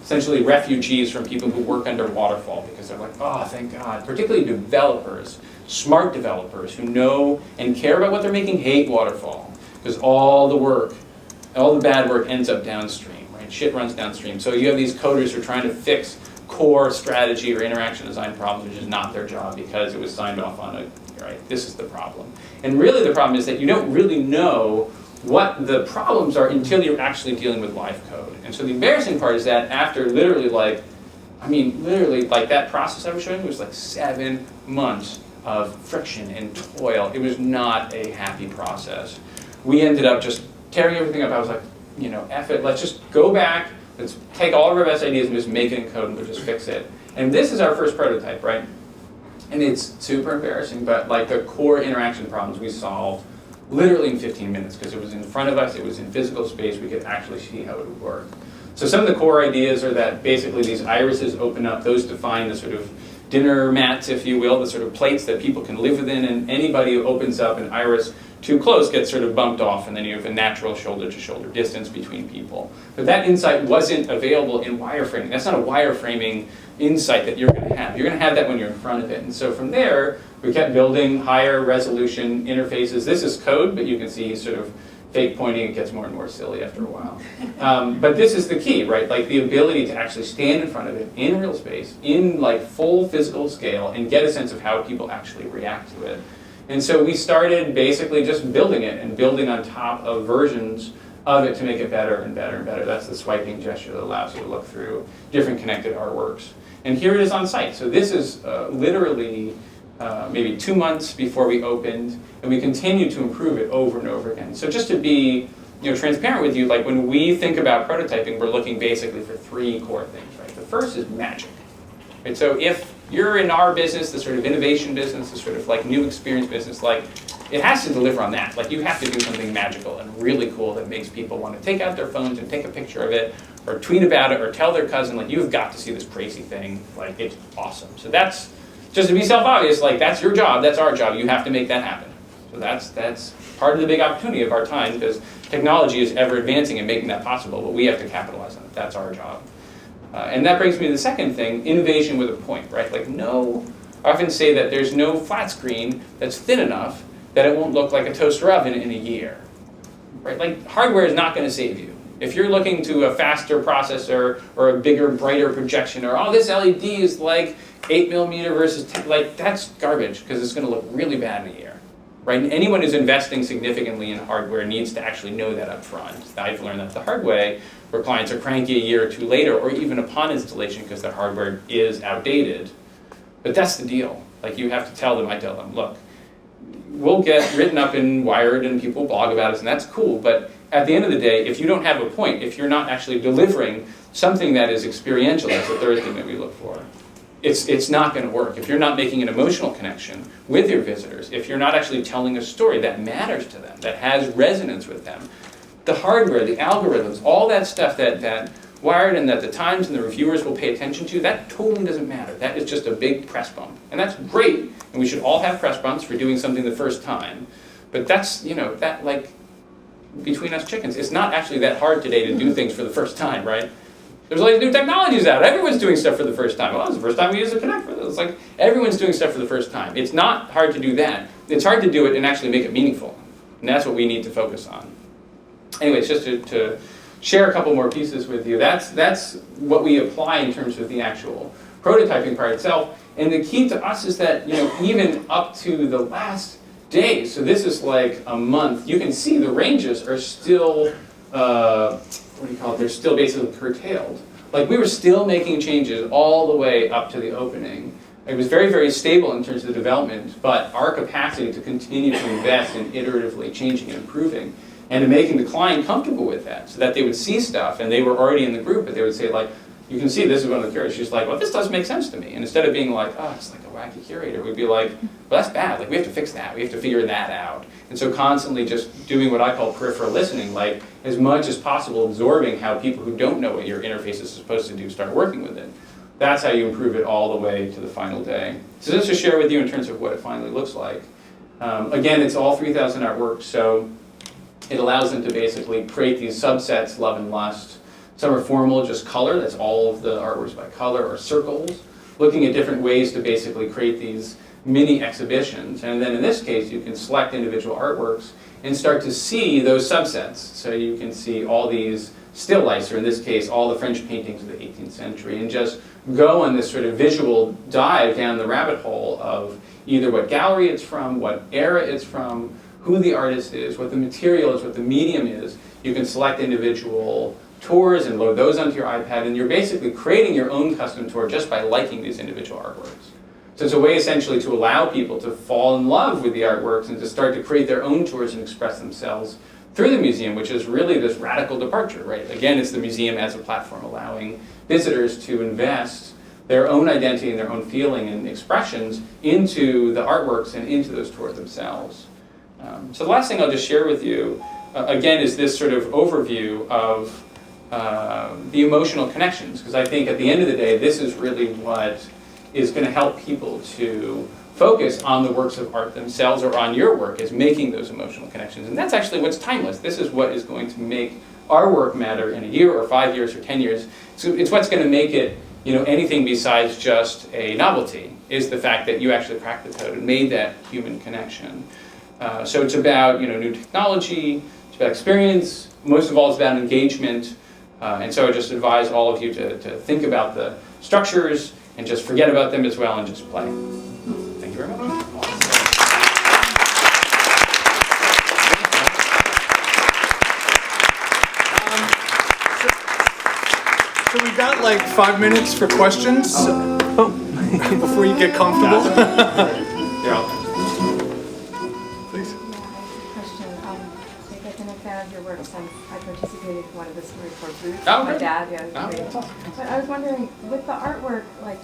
essentially, refugees from people who work under waterfall because they're like, oh, thank God. Particularly developers. Smart developers who know and care about what they're making hate waterfall, because all the bad work ends up downstream, right? Shit runs downstream. So you have these coders who are trying to fix core strategy or interaction design problems, which is not their job because it was signed off on it, right? This is the problem. And really the problem is that you don't really know what the problems are until you're actually dealing with live code. And so the embarrassing part is that after literally like that process I was showing was like 7 months of friction and toil. It was not a happy process. We ended up just tearing everything up. I was like, F it, let's just go back, let's take all of our best ideas and just make it in code and we'll just fix it. And this is our first prototype, right? And it's super embarrassing, but like the core interaction problems we solved literally in 15 minutes because it was in front of us, it was in physical space, we could actually see how it would work. So some of the core ideas are that basically these irises open up, those define the sort of dinner mats, if you will, the sort of plates that people can live within, and anybody who opens up an iris too close gets sort of bumped off, and then you have a natural shoulder-to-shoulder distance between people. But that insight wasn't available in wireframing. That's not a wireframing insight that you're going to have. You're going to have that when you're in front of it. And so from there, we kept building higher resolution interfaces. This is code, but you can see sort of fake pointing. It gets more and more silly after a while. But this is the key, right? Like the ability to actually stand in front of it in real space, in like full physical scale, and get a sense of how people actually react to it. And so we started basically just building it and building on top of versions of it to make it better and better and better. That's the swiping gesture that allows you to look through different connected artworks. And here it is on site. So this is literally maybe 2 months before we opened, and we continued to improve it over and over again. So just to be transparent with you, like when we think about prototyping, we're looking basically for 3 core things, right? The first is magic. Right? So if you're in our business, the sort of innovation business, the sort of like new experience business, like it has to deliver on that. Like you have to do something magical and really cool that makes people want to take out their phones and take a picture of it, or tweet about it, or tell their cousin, like, you've got to see this crazy thing. Like, it's awesome. So that's, just to be self-obvious, like, that's your job, that's our job. You have to make that happen. So that's part of the big opportunity of our time, because technology is ever advancing and making that possible, but we have to capitalize on it. That's our job. And that brings me to the second thing, innovation with a point, right? Like, I often say that there's no flat screen that's thin enough that it won't look like a toaster oven in a year, right? Like, hardware is not going to save you. If you're looking to a faster processor or a bigger, brighter projection, or, oh, this LED is like 8mm versus 10, like, that's garbage, because it's going to look really bad in a year, right? And anyone who's investing significantly in hardware needs to actually know that up front. I've learned that the hard way, where clients are cranky a year or 2 later, or even upon installation because their hardware is outdated. But that's the deal. Like, you have to tell them, I tell them, look, we'll get written up in Wired and people blog about us, and that's cool, but at the end of the day, if you don't have a point, if you're not actually delivering something that is experiential, that's the third thing that we look for, it's not going to work. If you're not making an emotional connection with your visitors, if you're not actually telling a story that matters to them, that has resonance with them, the hardware, the algorithms, all that stuff that Wired and that the Times and the reviewers will pay attention to, that totally doesn't matter. That is just a big press bump. And that's great, and we should all have press bumps for doing something the first time. But that's, that, like, between us chickens, it's not actually that hard today to do things for the first time, right? There's all these new technologies out. Everyone's doing stuff for the first time. Well, it's the first time we use a Connect for this. It's like everyone's doing stuff for the first time. It's not hard to do that. It's hard to do it and actually make it meaningful. And that's what we need to focus on. Anyways, just to share a couple more pieces with you. That's what we apply in terms of the actual prototyping part itself. And the key to us is that, even up to the last day, so this is like a month, you can see the ranges are still, they're still basically curtailed. Like, we were still making changes all the way up to the opening. It was very, very stable in terms of the development, but our capacity to continue to invest in iteratively changing and improving, and in making the client comfortable with that, so that they would see stuff, and they were already in the group, but they would say, like, you can see this is one of the curators. She's like, well, this does make sense to me. And instead of being like, oh, it's like a wacky curator, we'd be like, well, that's bad. Like, we have to fix that. We have to figure that out. And so constantly just doing what I call peripheral listening, like, as much as possible absorbing how people who don't know what your interface is supposed to do start working with it. That's how you improve it all the way to the final day. So just to share with you in terms of what it finally looks like. Again, it's all 3,000 artworks, so it allows them to basically create these subsets, love and lust. Some are formal, just color, that's all of the artworks by color, or circles, looking at different ways to basically create these mini exhibitions. And then in this case, you can select individual artworks and start to see those subsets. So you can see all these still lifes, or in this case, all the French paintings of the 18th century, and just go on this sort of visual dive down the rabbit hole of either what gallery it's from, what era it's from, who the artist is, what the material is, what the medium is. You can select individual tours and load those onto your iPad, and you're basically creating your own custom tour just by liking these individual artworks. So it's a way essentially to allow people to fall in love with the artworks and to start to create their own tours and express themselves through the museum, which is really this radical departure, right? Again, it's the museum as a platform allowing visitors to invest their own identity and their own feeling and expressions into the artworks and into those tours themselves. So the last thing I'll just share with you, again, is this sort of overview of the emotional connections, because I think at the end of the day, this is really what is going to help people to focus on the works of art themselves, or on your work, is making those emotional connections. And that's actually what's timeless. This is what is going to make our work matter in a year or 5 years or 10 years. So it's what's going to make it, anything besides just a novelty, is the fact that you actually cracked the code and made that human connection. So it's about new technology, it's about experience, most of all it's about engagement. And so I just advise all of you to think about the structures and just forget about them as well and just play. Thank you very much. So we've got like 5 minutes for questions before you get comfortable. visited one of the Storycorps booths. Oh, My good. dad, yeah. Oh, great. that's awesome. But I was wondering, with the artwork, like,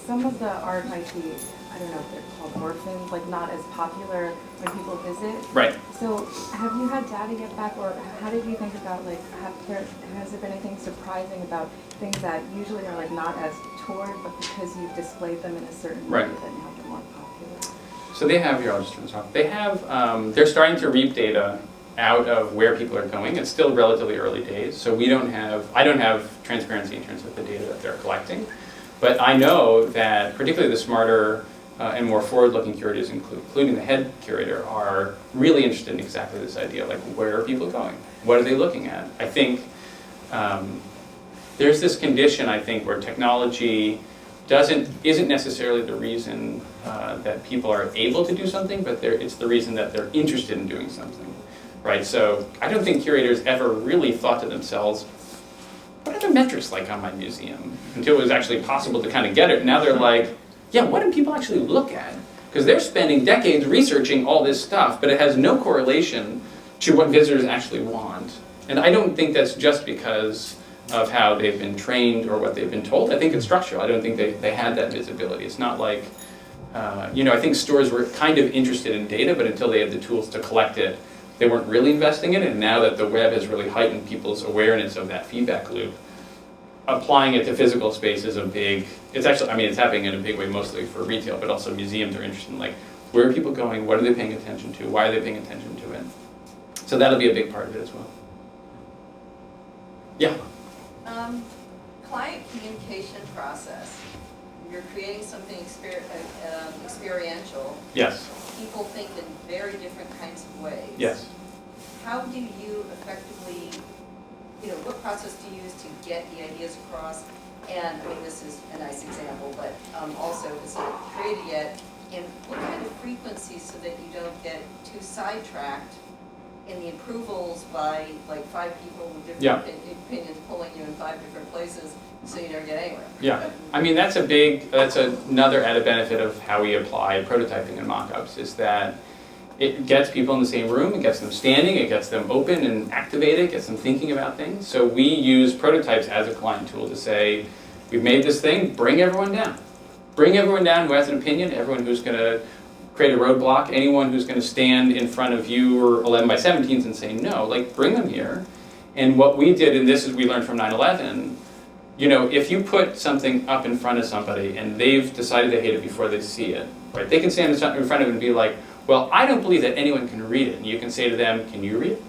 some of the art might be, I don't know if they're called orphans, like not as popular when people visit. Right. So have you had data get back, or how did you think about, like, has there been anything surprising about things that usually are like not as toured, but because you've displayed them in a certain way Right. that now they're more popular? So they have, here I'll just turn this off. They have, they're starting to reap data out of where people are going. It's still relatively early days, so I don't have transparency in terms of the data that they're collecting. But I know that particularly the smarter and more forward-looking curators, including the head curator, are really interested in exactly this idea, like where are people going? What are they looking at? I think there's this condition, I think, where technology isn't necessarily the reason that people are able to do something, but it's the reason that they're interested in doing something, right? So I don't think curators ever really thought to themselves, what are the metrics like on my museum? Until it was actually possible to kind of get it. Now they're like, yeah, what do people actually look at? Because they're spending decades researching all this stuff, but it has no correlation to what visitors actually want. And I don't think that's just because of how they've been trained or what they've been told. I think it's structural. I don't think they had that visibility. It's not like, I think stores were kind of interested in data, but until they had the tools to collect it, they weren't really investing in it. And now that the web has really heightened people's awareness of that feedback loop, applying it to physical space is it's happening in a big way mostly for retail, but also museums are interested in, like, where are people going? What are they paying attention to? Why are they paying attention to it? So that'll be a big part of it as well. Yeah? Client communication process. You're creating something experiential. Yes. People think in very different kinds of ways. Yes. How do you effectively, what process do you use to get the ideas across? And, this is a nice example, but also, is it created yet? And what kind of frequency so that you don't get too sidetracked in the approvals by like 5 people with different opinions pulling you in 5 different places, so you never get anywhere? Yeah, that's another added benefit of how we apply prototyping and mock-ups, is that it gets people in the same room, it gets them standing, it gets them open and activated, it gets them thinking about things. So we use prototypes as a client tool to say, we've made this thing, bring everyone down. Bring everyone down who has an opinion, everyone who's going to create a roadblock, anyone who's going to stand in front of you or 11 by 17s and say no, like, bring them here. And what we did, and this is we learned from 9/11, if you put something up in front of somebody and they've decided they hate it before they see it, right? They can stand in front of it and be like, well, I don't believe that anyone can read it. And you can say to them, can you read it?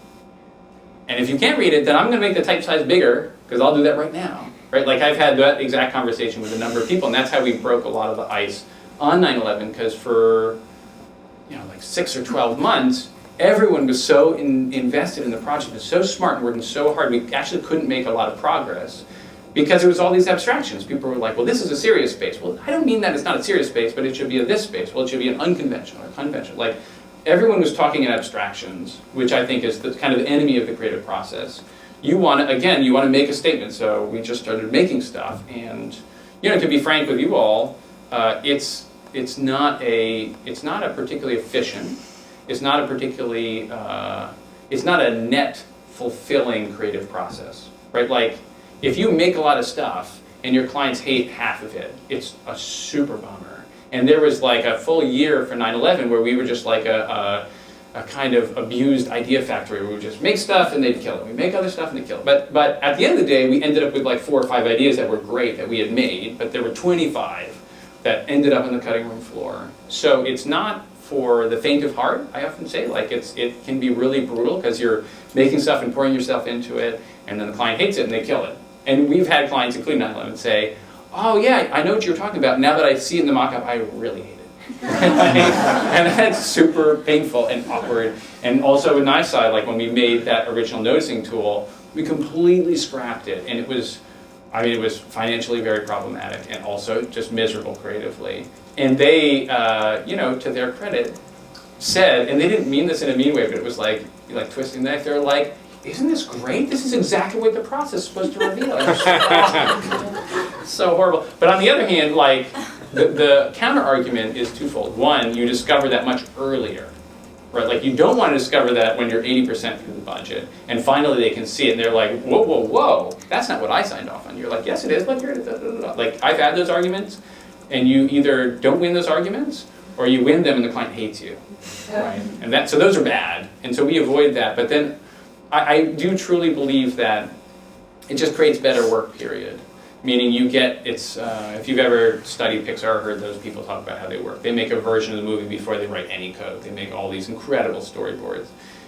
And if you can't read it, then I'm going to make the type size bigger, because I'll do that right now. Right? Like, I've had that exact conversation with a number of people, and that's how we broke a lot of the ice on 9/11, because for like 6 or 12 months, everyone was so invested in the project, was so smart and working so hard, we actually couldn't make a lot of progress because it was all these abstractions. People were like, well, this is a serious space. Well, I don't mean that it's not a serious space, but it should be a this space. Well, it should be an unconventional or conventional. Like, everyone was talking in abstractions, which I think is the kind of enemy of the creative process. You want to make a statement, so we just started making stuff, and to be frank with you all, it's not a particularly efficient, it's not a net fulfilling creative process, right? Like, if you make a lot of stuff and your clients hate half of it, it's a super bummer. And there was like a full year for 9/11 where we were just like a kind of abused idea factory where we would just make stuff and they'd kill it. We make other stuff and they'd kill it. But at the end of the day, we ended up with like 4 or 5 ideas that were great that we had made, but there were 25 that ended up on the cutting room floor. So it's not for the faint of heart, I often say. Like, it can be really brutal because you're making stuff and pouring yourself into it, and then the client hates it and they kill it. And we've had clients, including 9/11, say, oh yeah, I know what you're talking about. Now that I see it in the mock-up, I really hate it. And that's super painful and awkward. And also with Nice Side, like when we made that original noticing tool, we completely scrapped it. And it was financially very problematic and also just miserable creatively. And they, to their credit, said, and they didn't mean this in a mean way, but it was like twisting the knife. They were like, isn't this great? This is exactly what the process is supposed to reveal. So horrible. But on the other hand, like, the counter argument is twofold. One, you discover that much earlier. right? Like you don't want to discover that when you're 80% through the budget, and finally they can see it and they're like, whoa, whoa, whoa, that's not what I signed off on. You're like, yes it is, look here, da, da, da, da. Like I've had those arguments, and you either don't win those arguments, or you win them and the client hates you, right? And so those are bad, and so we avoid that. But then I do truly believe that it just creates better work, period. Meaning you get, if you've ever studied Pixar or heard those people talk about how they work, they make a version of the movie before they write any code. They make all these incredible storyboards.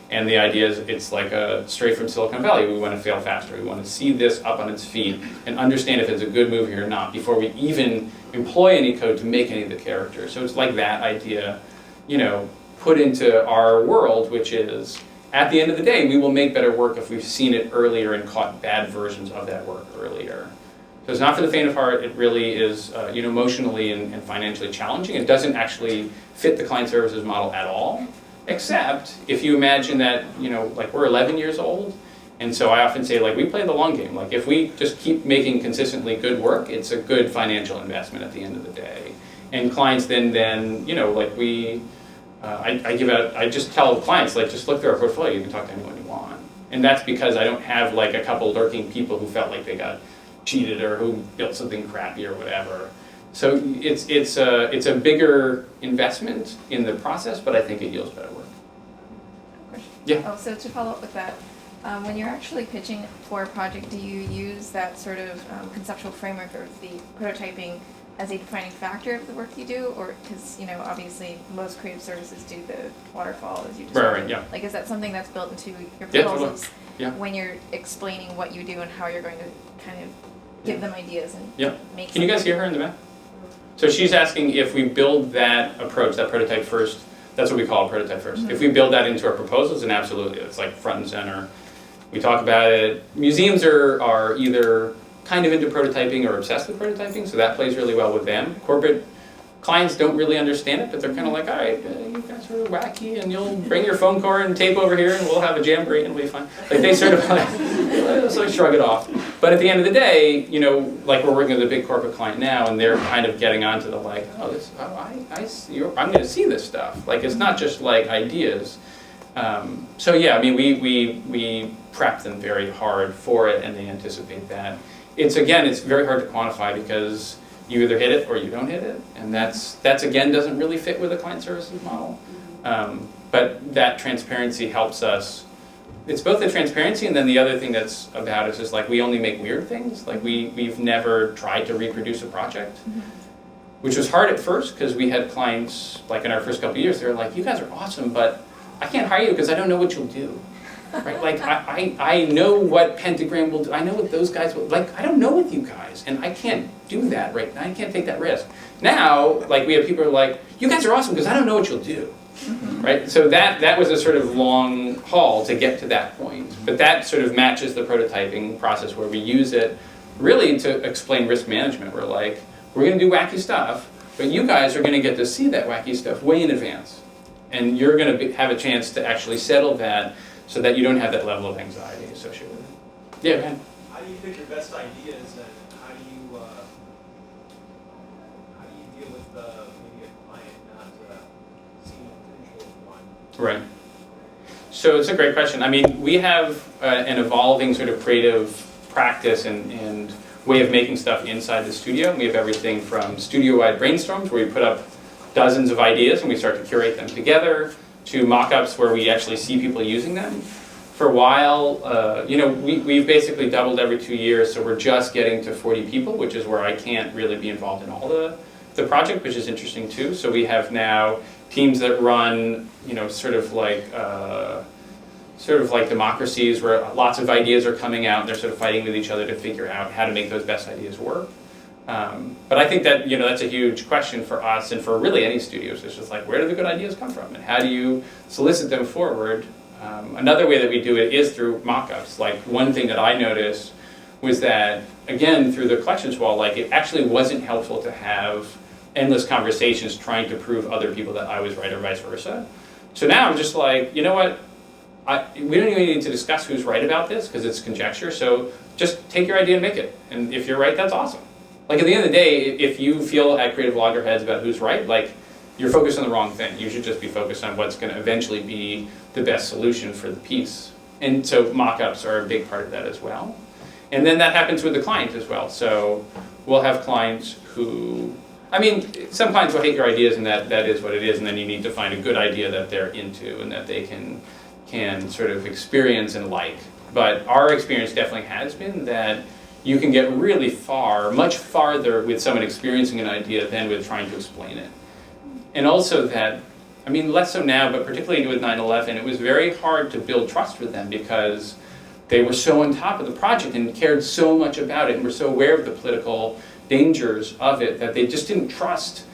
And the idea is it's like straight from Silicon Valley. We want to fail faster. We want to see this up on its feet and understand if it's a good movie or not before we even employ any code to make any of the characters. So it's like that idea, put into our world, which is, at the end of the day, we will make better work if we've seen it earlier and caught bad versions of that work earlier. So it's not for the faint of heart. It really is emotionally and financially challenging. It doesn't actually fit the client services model at all, except if you imagine that, like we're 11 years old, and so I often say, like, we play the long game. Like, if we just keep making consistently good work, it's a good financial investment at the end of the day. And clients then like I just tell clients, like, just look through our portfolio, you can talk to anyone you want. And that's because I don't have, like, a couple lurking people who felt like they got cheated or who built something crappy or whatever. So it's a bigger investment in the process, but I think it yields better work. Yeah. Oh, so to follow up with that, when you're actually pitching for a project, do you use that sort of conceptual framework or the prototyping as a defining factor of the work you do, or because obviously most creative services do the waterfall as you described. Right, yeah. Like, is that something that's built into your Yeah, proposals yeah. when you're explaining what you do and how you're going to kind of give them ideas and make? Can you guys hear her in the back? So she's asking if we build that approach, that prototype first. That's what we call a prototype first. Mm-hmm. If we build that into our proposals, then absolutely, it's like front and center. We talk about it. Museums are either kind of into prototyping or obsessed with prototyping, so that plays really well with them. Corporate clients don't really understand it, but they're kind of like, all right, you guys are wacky, and you'll bring your foam core and tape over here, and we'll have a jamboree, and we'll be fine. Like, they sort of like shrug it off. But at the end of the day, like we're working with a big corporate client now, and they're kind of getting onto the like, I'm going to see this stuff. Like, it's not just like ideas. So yeah, I mean, we prep them very hard for it, and they anticipate that. It's very hard to quantify because you either hit it or you don't hit it, and that's again doesn't really fit with a client services model. But that transparency helps us. It's both the transparency, and then the other thing that's about it is like we only make weird things. Like we've never tried to reproduce a project, which was hard at first because we had clients like in our first couple of years. They were like, "You guys are awesome, but I can't hire you because I don't know what you'll do." Right? Like I know what Pentagram will do. I know what those guys will like. I don't know with you guys, and I can't do that right now. I can't take that risk. Now, like we have people who are like, "You guys are awesome because I don't know what you'll do." Right? So that was a sort of long haul to get to that point. But that sort of matches the prototyping process where we use it really to explain risk management. We're like, we're going to do wacky stuff, but you guys are going to get to see that wacky stuff way in advance, and you're going to have a chance to actually settle that, so that you don't have that level of anxiety associated with it. Yeah, go ahead. How do you pick your best ideas, and how do you deal with maybe a client not seeing the potential of one? Right. So it's a great question. I mean, we have an evolving sort of creative practice and way of making stuff inside the studio. We have everything from studio-wide brainstorms where we put up dozens of ideas and we start to curate them together, to mock-ups where we actually see people using them. For a while, we've basically doubled every 2 years, so we're just getting to 40 people, which is where I can't really be involved in all the project, which is interesting too. So we have now teams that run, sort of like democracies where lots of ideas are coming out, and they're sort of fighting with each other to figure out how to make those best ideas work. But I think that that's a huge question for us and for really any studios. It's just like, where do the good ideas come from, and how do you solicit them forward? Another way that we do it is through mock-ups. Like, one thing that I noticed was that, again, through the collections wall, like, it actually wasn't helpful to have endless conversations trying to prove other people that I was right or vice versa. So now I'm just like, you know what? We don't even need to discuss who's right about this because it's conjecture. So just take your idea and make it. And if you're right, that's awesome. Like, at the end of the day, if you feel at creative loggerheads about who's right, like, you're focused on the wrong thing. You should just be focused on what's going to eventually be the best solution for the piece. And so mock-ups are a big part of that as well. And then that happens with the client as well. So we'll have clients who, I mean, some clients will hate your ideas, and that is what it is, and then you need to find a good idea that they're into and that they can sort of experience and like. But our experience definitely has been that you can get really far, much farther with someone experiencing an idea than with trying to explain it. And also that, I mean, less so now, but particularly with 9/11, it was very hard to build trust with them because they were so on top of the project and cared so much about it and were so aware of the political dangers of it that they just didn't trust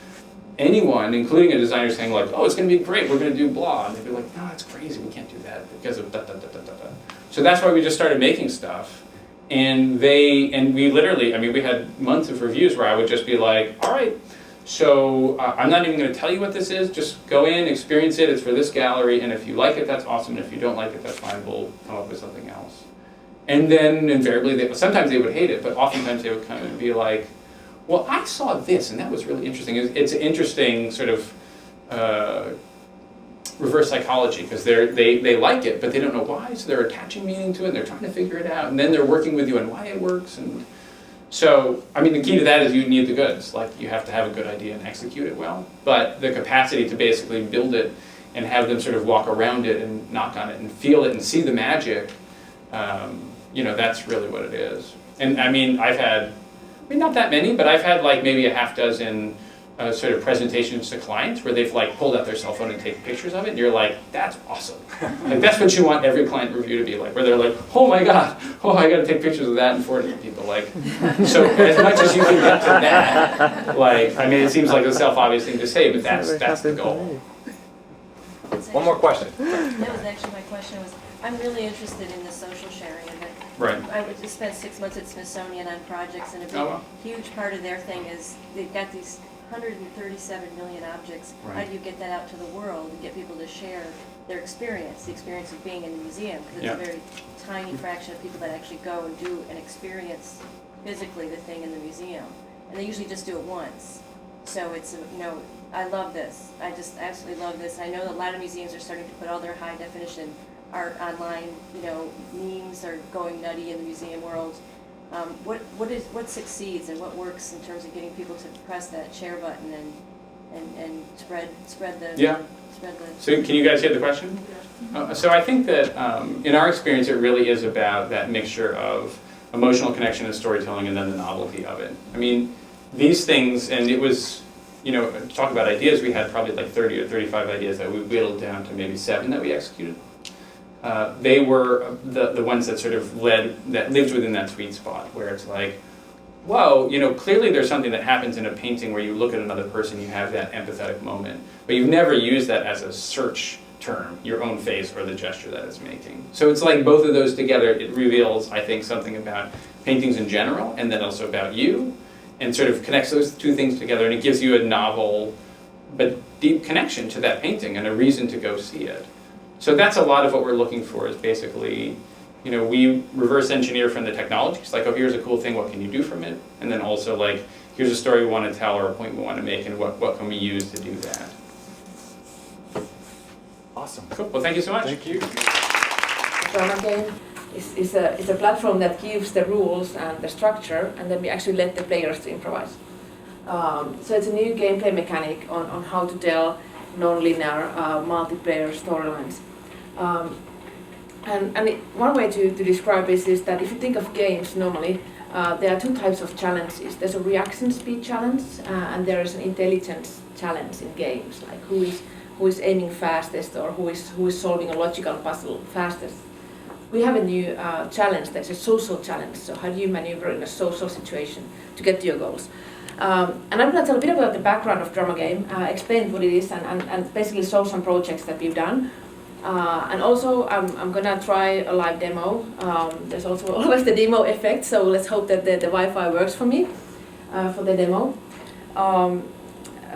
anyone, including a designer, saying like, oh, it's going to be great, we're going to do blah. And they'd be like, no, it's crazy, we can't do that because of da da da da da da. So that's why we just started making stuff. And we literally, I mean, we had months of reviews where I would just be like, all right, so I'm not even going to tell you what this is, just go in, experience it, it's for this gallery, and if you like it, that's awesome, and if you don't like it, that's fine, we'll come up with something else. And then invariably, sometimes they would hate it, but oftentimes they would come and be like, well, I saw this, and that was really interesting. It's an interesting sort of reverse psychology, because they like it, but they don't know why, so they're attaching meaning to it, and they're trying to figure it out, and then they're working with you on why it works. And so, I mean, the key to that is you need the goods. Like, you have to have a good idea and execute it well, but the capacity to basically build it and have them sort of walk around it and knock on it and feel it and see the magic, you know, that's really what it is. And I mean, not that many, but I've had like maybe a half dozen sort of presentations to clients where they've like pulled out their cell phone and taken pictures of it, and you're like, that's awesome. Like, that's what you want every client review to be like, where they're like, oh my god, oh, I gotta take pictures of that and forward it to people. Like, so as much as you can get to that, like, I mean, it seems like a self-obvious thing to say, but that's the goal. One more question. That was actually my question. I'm really interested in the social sharing of it. Right. I would just spend 6 months at Smithsonian on projects, and a huge part of their thing is they've got these 137 million objects. Right. How do you get that out to the world and get people to share their experience, the experience of being in the museum? Because it's a very tiny fraction of people that actually go and do and experience physically the thing in the museum. And they usually just do it once. So it's, you know, I love this. I just absolutely love this. I know that a lot of museums are starting to put all their high definition art online. You know, memes are going nutty in the museum world. What succeeds and what works in terms of getting people to press that share button and spread the So can you guys hear the question? So I think that in our experience, it really is about that mixture of emotional connection and storytelling, and then the novelty of it. I mean, these things, and it was, you know, to talk about ideas, we had probably like 30 or 35 ideas that we whittled down to maybe 7 that we executed. They were the ones that sort of lived within that sweet spot, where it's like, whoa, you know, clearly there's something that happens in a painting where you look at another person, you have that empathetic moment, but you've never used that as a search term, your own face or the gesture that it's making. So it's like both of those together, it reveals, I think, something about paintings in general, and then also about you, and sort of connects those two things together, and it gives you a novel but deep connection to that painting and a reason to go see it. So that's a lot of what we're looking for, is basically, you know, we reverse engineer from the technology. It's like, oh, here's a cool thing, what can you do from it? And then also like, here's a story we want to tell or a point we want to make, and what can we use to do that? Awesome. Cool. Well, thank you so much. Thank you. Dramagame is a platform that gives the rules and the structure, and then we actually let the players to improvise. So it's a new gameplay mechanic on how to tell non-linear multiplayer storylines. One way to describe this is that if you think of games normally, there are 2 types of challenges. There's a reaction speed challenge, and there is an intelligence challenge in games, like who is aiming fastest, or who is solving a logical puzzle fastest. We have a new challenge that's a social challenge. So how do you maneuver in a social situation to get to your goals? And I'm going to tell a bit about the background of Dramagame, explain what it is, and basically show some projects that we've done. And also, I'm going to try a live demo. There's also always the demo effect, so let's hope that the Wi-Fi works for me for the demo.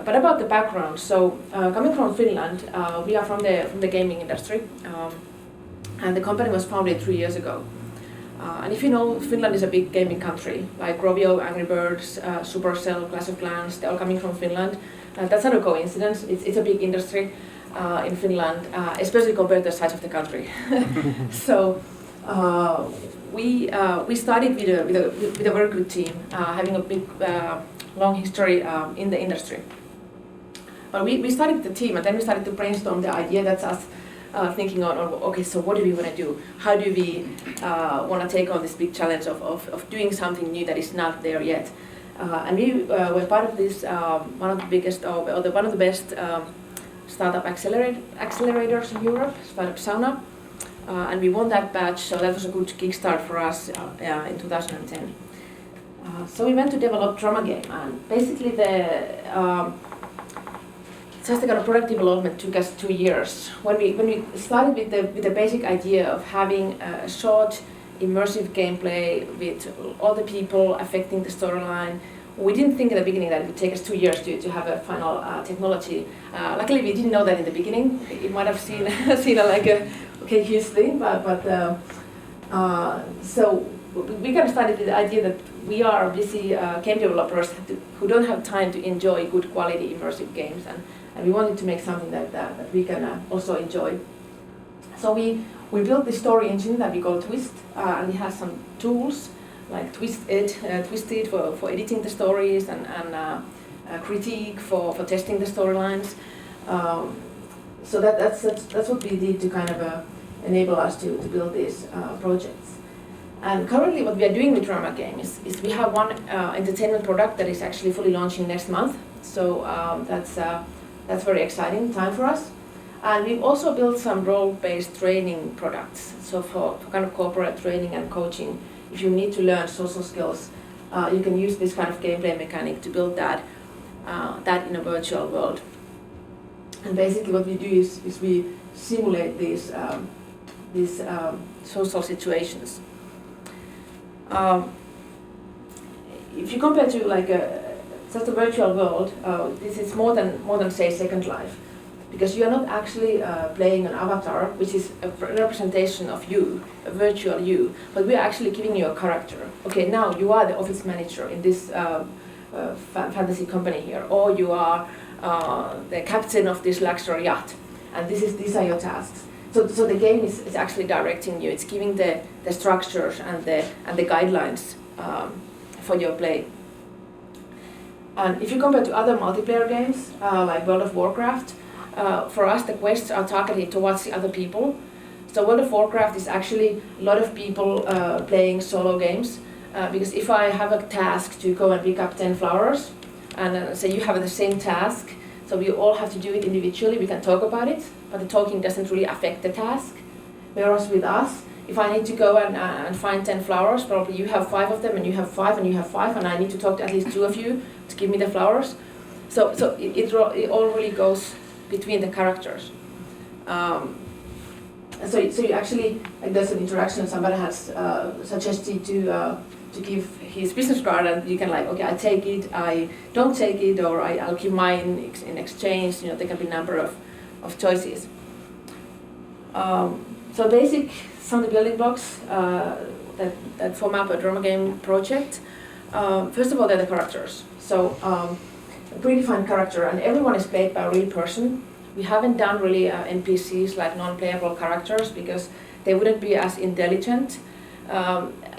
But about the background, so coming from Finland, we are from the gaming industry, and the company was founded 3 years ago. And if you know, Finland is a big gaming country, like Rovio, Angry Birds, Supercell, Clash of Clans, they're all coming from Finland. That's not a coincidence, it's a big industry in Finland, especially compared to the size of the country. So we started with a very good team, having a big, long history in the industry. But we started the team, and then we started to brainstorm the idea. That's us thinking on, okay, so what do we want to do? How do we want to take on this big challenge of doing something new that is not there yet? And we were part of this, one of the biggest, one of the best startup accelerators in Europe, Startup Sauna. And we won that batch, so that was a good kickstart for us in 2010. So we went to develop Dramagame, and basically just the kind of product development took us 2 years. When we started with the basic idea of having a short, immersive gameplay with all the people affecting the storyline, we didn't think in the beginning that it would take us 2 years to have a final technology. Luckily, we didn't know that in the beginning. It might have seen like a huge thing, but so we kind of started with the idea that we are busy game developers who don't have time to enjoy good quality immersive games, and we wanted to make something that we can also enjoy. So we built this story engine that we call Twist, and it has some tools like Twisted for editing the stories, and Critique for testing the storylines. So that's what we did to kind of enable us to build these projects. And currently what we are doing with Dramagame is we have one entertainment product that is actually fully launching next month. So that's very exciting time for us. And we've also built some role-based training products. So for kind of corporate training and coaching, if you need to learn social skills, you can use this kind of gameplay mechanic to build that in a virtual world. And basically what we do is we simulate these social situations. If you compare to like just a virtual world, this is more than say Second Life, because you are not actually playing an avatar, which is a representation of you, a virtual you, but we are actually giving you a character. Okay, now you are the office manager in this fantasy company here, or you are the captain of this luxury yacht, and these are your tasks. So the game is actually directing you. It's giving the structures and the guidelines for your play. And if you compare to other multiplayer games like World of Warcraft, for us the quests are targeted towards the other people. So World of Warcraft is actually a lot of people playing solo games, because if I have a task to go and pick up 10 flowers, and say you have the same task, so we all have to do it individually, we can talk about it, but the talking doesn't really affect the task. Whereas with us, if I need to go and find 10 flowers, probably you have 5 of them, and you have 5, and you have 5, and I need to talk to at least 2 of you to give me the flowers. So it all really goes between the characters. So you actually, like, there's an interaction, somebody has suggested to give his business card, and you can like, okay, I take it, I don't take it, or I'll give mine in exchange. You know, there can be a number of choices. So some of the building blocks that form up a Dramagame project. First of all, they're the characters. So a predefined character, and everyone is played by a real person. We haven't done really NPCs, like non-playable characters, because they wouldn't be as intelligent.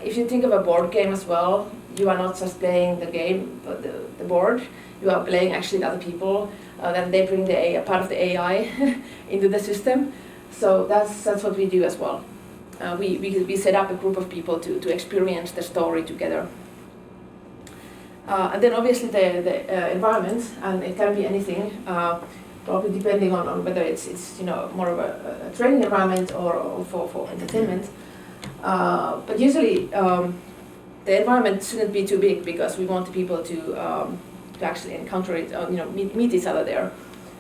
If you think of a board game as well, you are not just playing the game, but the board. You are playing actually the other people. Then they bring a part of the AI into the system. So that's what we do as well. We set up a group of people to experience the story together. And then obviously the environment, and it can be anything, probably depending on whether it's more of a training environment or for entertainment. But usually the environment shouldn't be too big, because we want the people to actually encounter it, meet each other there.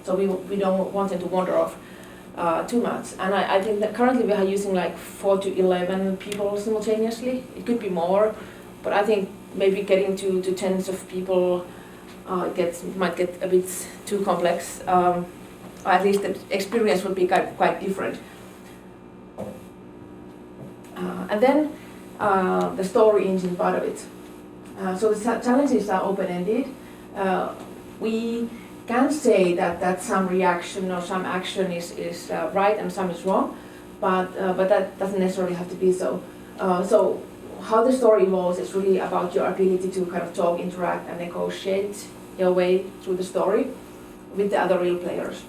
So we don't want them to wander off too much. And I think that currently we are using like 4 to 11 people simultaneously. It could be more, but I think maybe getting to tens of people might get a bit too complex. Or at least the experience would be quite different. And then the story engine part of it. So the challenges are open-ended. We can say that some reaction or some action is right and some is wrong, but that doesn't necessarily have to be so. So how the story evolves is really about your ability to kind of talk, interact, and negotiate your way through the story with the other real players.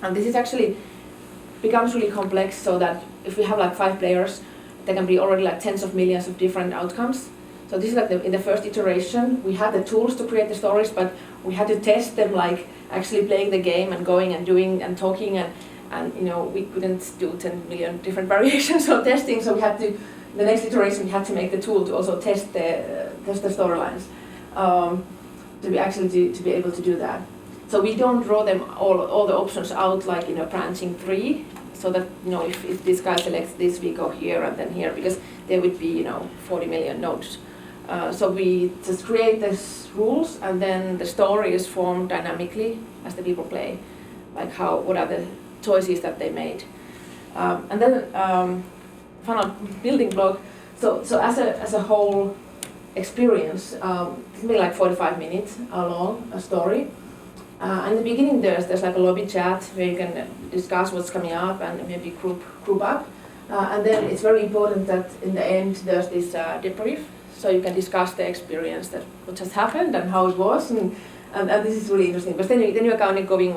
And this is actually becomes really complex, so that if we have like 5 players, there can be already like tens of millions of different outcomes. So this is like in the first iteration, we had the tools to create the stories, but we had to test them like actually playing the game and going and doing and talking, and you know, we couldn't do 10 million different variations of testing, so we had to, the next iteration we had to make the tool to also test the storylines to be able to do that. So we don't draw them all the options out like in a branching tree, so that, you know, if this guy selects this, we go here and then here, because there would be, you know, 40 million nodes. So we just create these rules, and then the story is formed dynamically as the people play, like what are the choices that they made. And then final building block. So as a whole experience, it can be like 45 minutes long, a story. In the beginning, there's like a lobby chat where you can discuss what's coming up and maybe group up. And then it's very important that in the end there's this debrief, so you can discuss the experience, that what just happened and how it was, and this is really interesting. But then you are kind of going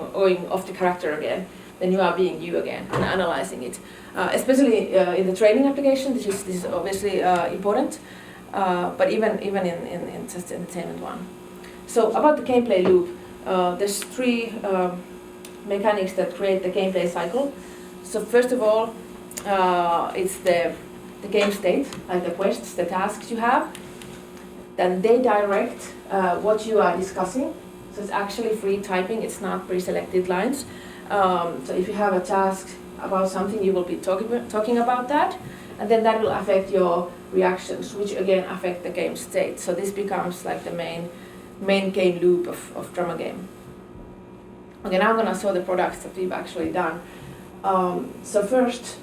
off the character again. Then you are being you again and analyzing it. Especially in the training application, this is obviously important. But even in just the entertainment one. So about the gameplay loop, there's 3 mechanics that create the gameplay cycle. So first of all, it's the game state, like the quests, the tasks you have. Then they direct what you are discussing. So it's actually free typing, it's not pre-selected lines. So if you have a task about something, you will be talking about that, and then that will affect your reactions, which again affect the game state. So this becomes like the main game loop of Dramagame. Okay, now I'm gonna show the products that we've actually done. So first,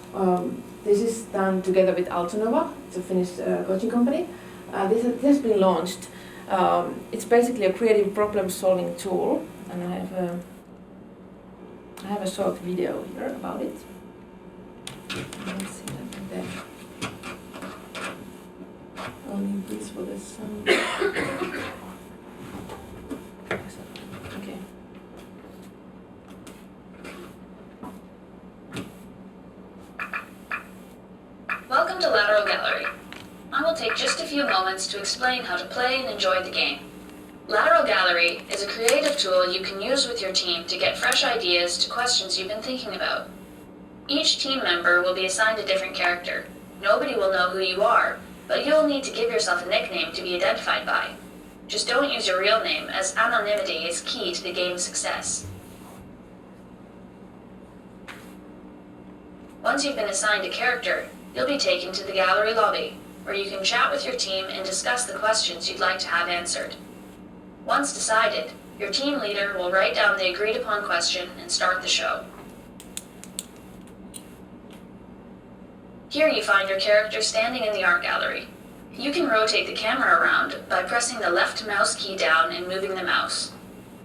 this is done together with Altonova, it's a Finnish coaching company. This has been launched. It's basically a creative problem-solving tool, and I have a short video here about it. Let's see that there. Only please for the sound. Okay. Welcome to Lateral Gallery. I will take just a few moments to explain how to play and enjoy the game. Lateral Gallery is a creative tool you can use with your team to get fresh ideas to questions you've been thinking about. Each team member will be assigned a different character. Nobody will know who you are, but you'll need to give yourself a nickname to be identified by. Just don't use your real name, as anonymity is key to the game's success. Once you've been assigned a character, you'll be taken to the gallery lobby, where you can chat with your team and discuss the questions you'd like to have answered. Once decided, your team leader will write down the agreed-upon question and start the show. Here you find your character standing in the art gallery. You can rotate the camera around by pressing the left mouse key down and moving the mouse.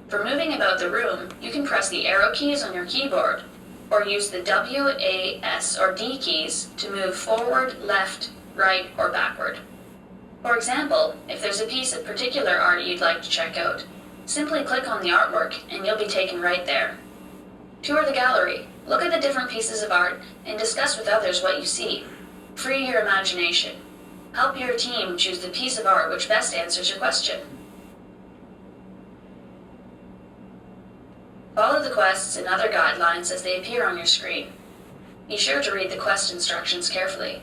For moving about the room, you can press the arrow keys on your keyboard, or use the W, A, S, or D keys to move forward, left, right, or backward. For example, if there's a piece of particular art you'd like to check out, simply click on the artwork and you'll be taken right there. Tour the gallery, look at the different pieces of art, and discuss with others what you see. Free your imagination. Help your team choose the piece of art which best answers your question. Follow the quests and other guidelines as they appear on your screen. Be sure to read the quest instructions carefully.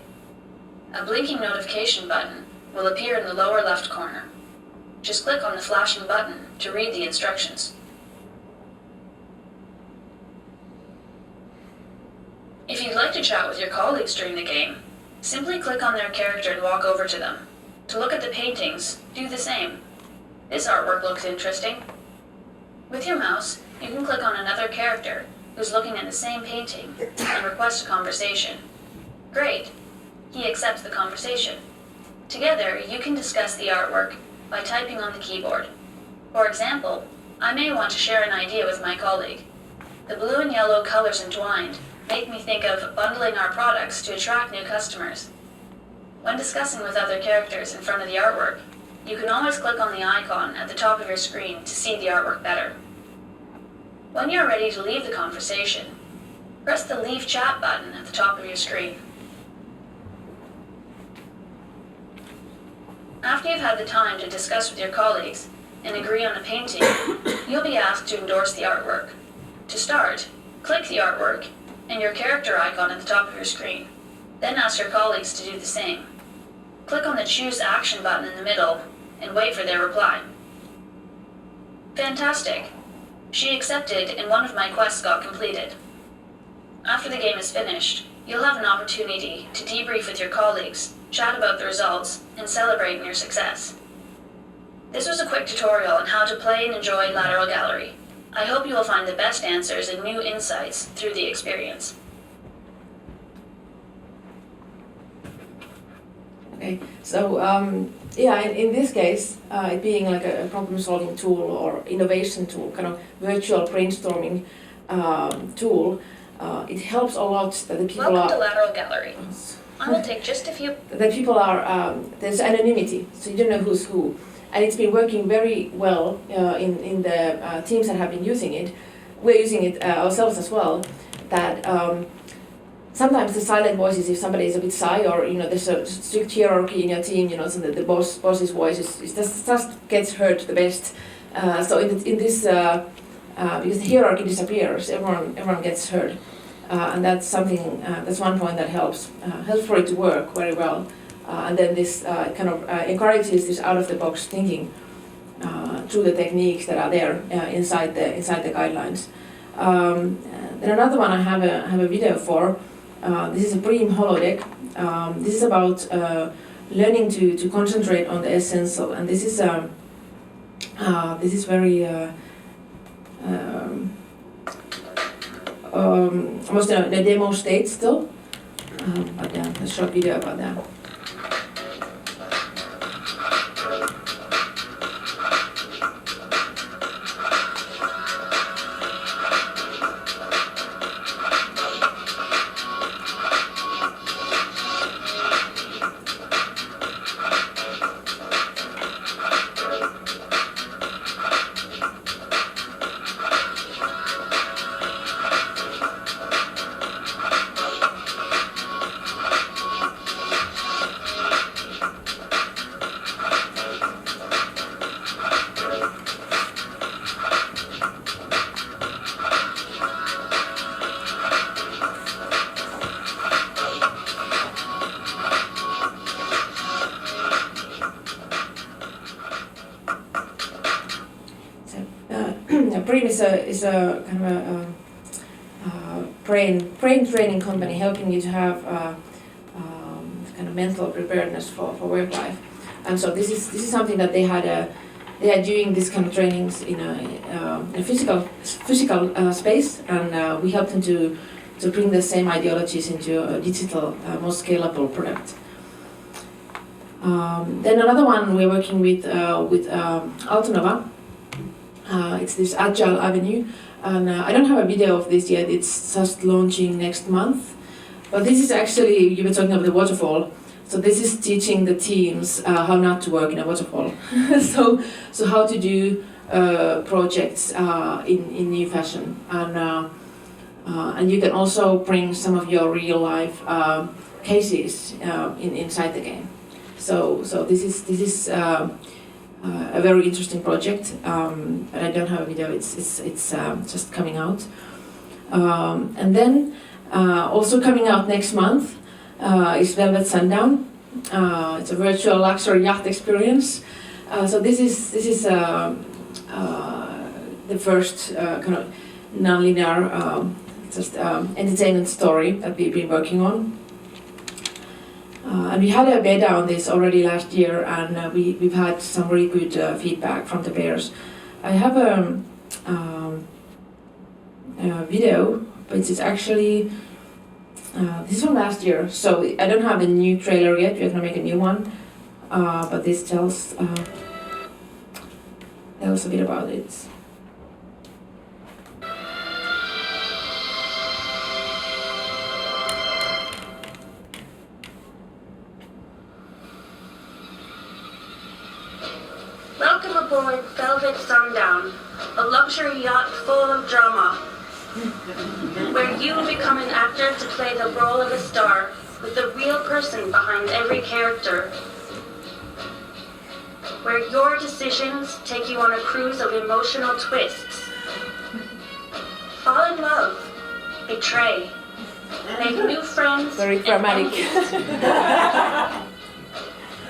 A blinking notification button will appear in the lower left corner. Just click on the flashing button to read the instructions. If you'd like to chat with your colleagues during the game, simply click on their character and walk over to them. To look at the paintings, do the same. This artwork looks interesting. With your mouse, you can click on another character who's looking at the same painting and request a conversation. Great! He accepts the conversation. Together, you can discuss the artwork by typing on the keyboard. For example, I may want to share an idea with my colleague. The blue and yellow colors entwined make me think of bundling our products to attract new customers. When discussing with other characters in front of the artwork, you can always click on the icon at the top of your screen to see the artwork better. When you're ready to leave the conversation, press the Leave Chat button at the top of your screen. After you've had the time to discuss with your colleagues and agree on a painting, you'll be asked to endorse the artwork. To start, click the artwork and your character icon at the top of your screen. Then ask your colleagues to do the same. Click on the Choose Action button in the middle and wait for their reply. Fantastic! She accepted and one of my quests got completed. After the game is finished, you'll have an opportunity to debrief with your colleagues, chat about the results, and celebrate your success. This was a quick tutorial on how to play and enjoy Lateral Gallery. I hope you will find the best answers and new insights through the experience. Okay, so in this case, it being like a problem-solving tool or innovation tool, kind of virtual brainstorming tool, it helps a lot that the people Welcome to Lateral Gallery. I will take just a few. That people are there's anonymity, so you don't know who's who, and it's been working very well in the teams that have been using it. We're using it ourselves as well. That. Sometimes the silent voices, if somebody is a bit shy or there's a strict hierarchy in your team, so that the boss's voice just gets heard the best. So in this, because the hierarchy disappears, everyone gets heard, and that's something. That's one point that helps for it to work very well. And then this kind of encourages this out of the box thinking through the techniques that are there inside the guidelines. Then another one I have a video for. This is a Bream holodeck. This is about learning to concentrate on the essential, and this is very almost in a demo state still, but a short video about that. Bream is a kind of a brain training company helping you to have kind of mental preparedness for work life, and so this is something that they are doing this kind of trainings in a physical space, and we help them to bring the same ideologies into a digital, more scalable product. Then another one we're working with Altonova. It's this Agile Avenue, and I don't have a video of this yet, it's just launching next month. But this is actually, you were talking about the waterfall, so this is teaching the teams how not to work in a waterfall. so how to do projects in new fashion. And you can also bring some of your real life cases inside the game. So this is a very interesting project, but I don't have a video. It's just coming out, and then also coming out next month is Velvet Sundown. It's a virtual luxury yacht experience. So this is the first kind of non-linear entertainment story that we've been working on. And we had a beta on this already last year, and we've had some really good feedback from the players. I have a video, which is actually this is from last year, so I don't have the new trailer yet. We're gonna make a new one, but this tells a bit about it. Welcome aboard Velvet Sundown, a luxury yacht full of drama, where you become an actor to play the role of a star with the real person behind every character, where your decisions take you on a cruise of emotional twists. Fall in love, betray, make new friends, Very dramatic.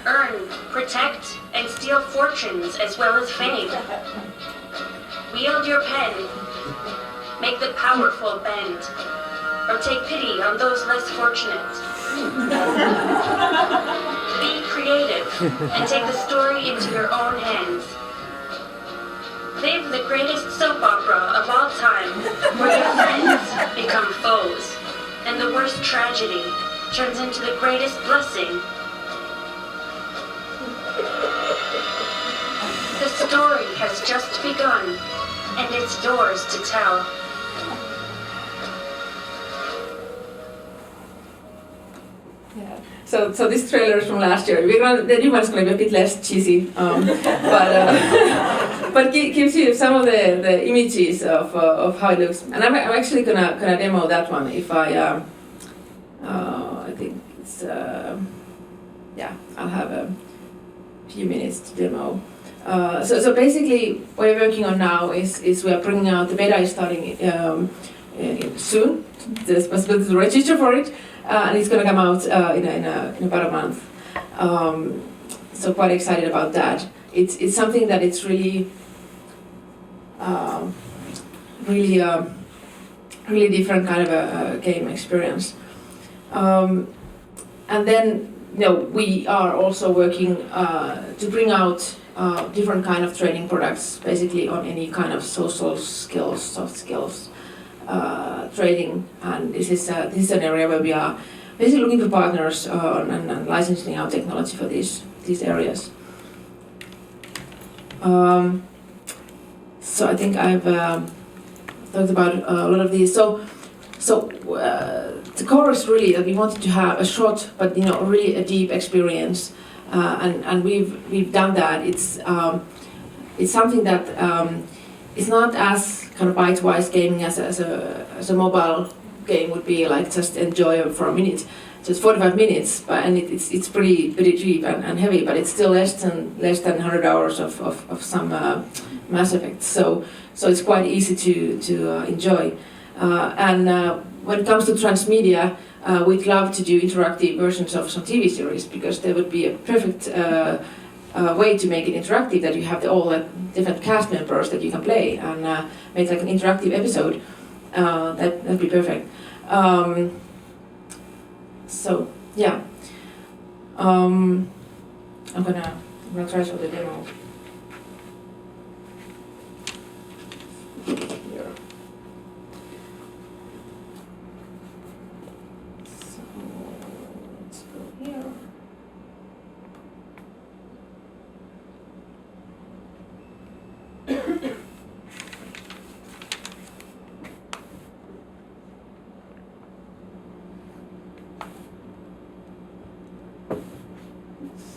earn, protect, and steal fortunes as well as fame. Wield your pen, make the powerful bend, or take pity on those less fortunate. Be creative and take the story into your own hands. Live the greatest soap opera of all time, where your friends become foes, and the worst tragedy turns into the greatest blessing. The story has just begun, and it's yours to tell. Yeah. So this trailer is from last year. The new one's going to be a bit less cheesy, but gives you some of the images of how it looks. And I'm actually gonna demo that one if I think it's I'll have a few minutes to demo. So basically, what we're working on now is we are bringing out, the beta is starting soon. There's possibility to register for it, and it's going to come out in about a month. So quite excited about that. It's something that it's really different kind of a game experience. And then we are also working to bring out different kind of training products, basically on any kind of social skills, soft skills training. And this is an area where we are basically looking for partners and licensing our technology for these areas. So I think I've talked about a lot of these. So the core is really that we wanted to have a short, but really a deep experience, and we've done that. It's something that it's not as kind of bite-wise gaming as a mobile game would be, like just enjoy for a minute, just 45 minutes, and it's pretty cheap and heavy, but it's still less than 100 hours of some Mass Effect. So it's quite easy to enjoy. And when it comes to transmedia, we'd love to do interactive versions of some TV series, because there would be a perfect way to make it interactive, that you have all the different cast members that you can play and make like an interactive episode. That'd be perfect. So yeah, I'm gonna try show the demo. Here. So let's go here.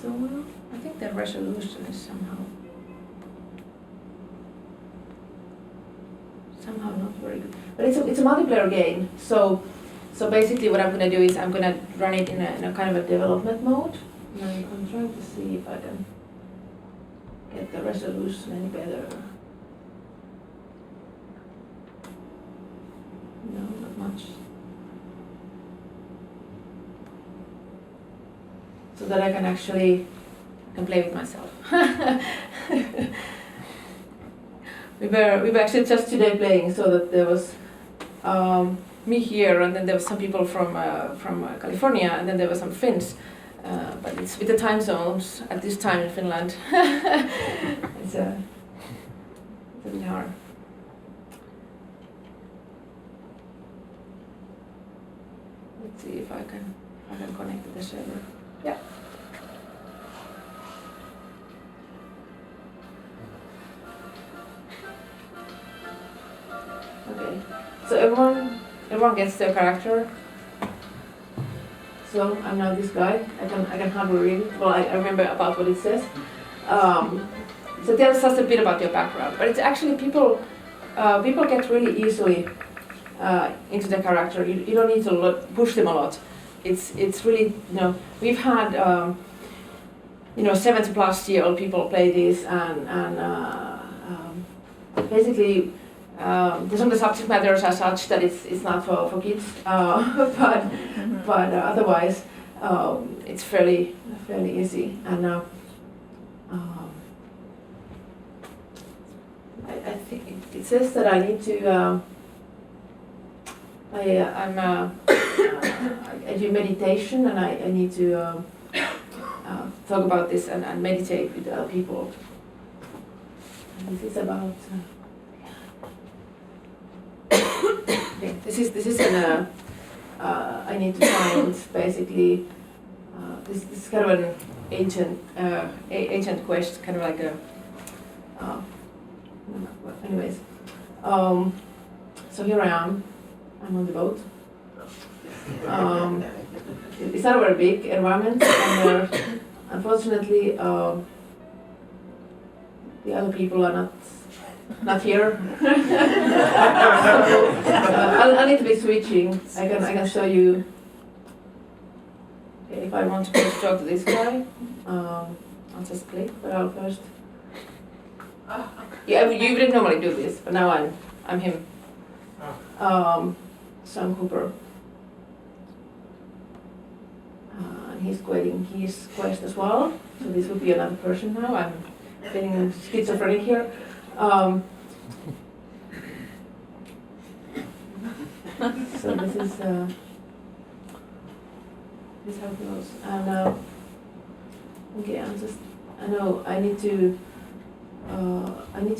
So I think the resolution is somehow not very good. But it's a multiplayer game. So basically what I'm gonna do is I'm gonna run it in a kind of a development mode. And I'm trying to see if I can get the resolution any better. No, not much. So that I can actually play with myself. we were actually just today playing, so that there was me here, and then there was some people from California, and then there were some Finns. But it's with the time zones at this time in Finland. It's a bit hard. Let's see if I can connect to the server. Yeah. Okay. So everyone gets their character. So I'm now this guy. I can hardly read it. Well, I remember about what it says. So tell us a bit about your background. But it's actually people get really easily into the character. You don't need to push them a lot. It's really, we've had 70-plus-year-old people play this, and basically some of the subject matters are such that it's not for kids, but otherwise it's fairly easy. And I think it says that I need to. I do meditation, and I need to talk about this and meditate with other people. And this is about. Okay, this is an. I need to find basically. This is kind of an agent quest, kind of like a. Anyways, so here I am. I'm on the boat. It's not a very big environment, and unfortunately, the other people are not here. So, I need to be switching. I can show you. Okay, if I want to first talk to this guy, I'll just click. But I'll first. Yeah, you wouldn't normally do this, but now I'm him. Sam Cooper. And he's quitting his quest as well. So this would be another person now. I'm getting schizophrenic here. So this is how it goes. And okay, I know I need to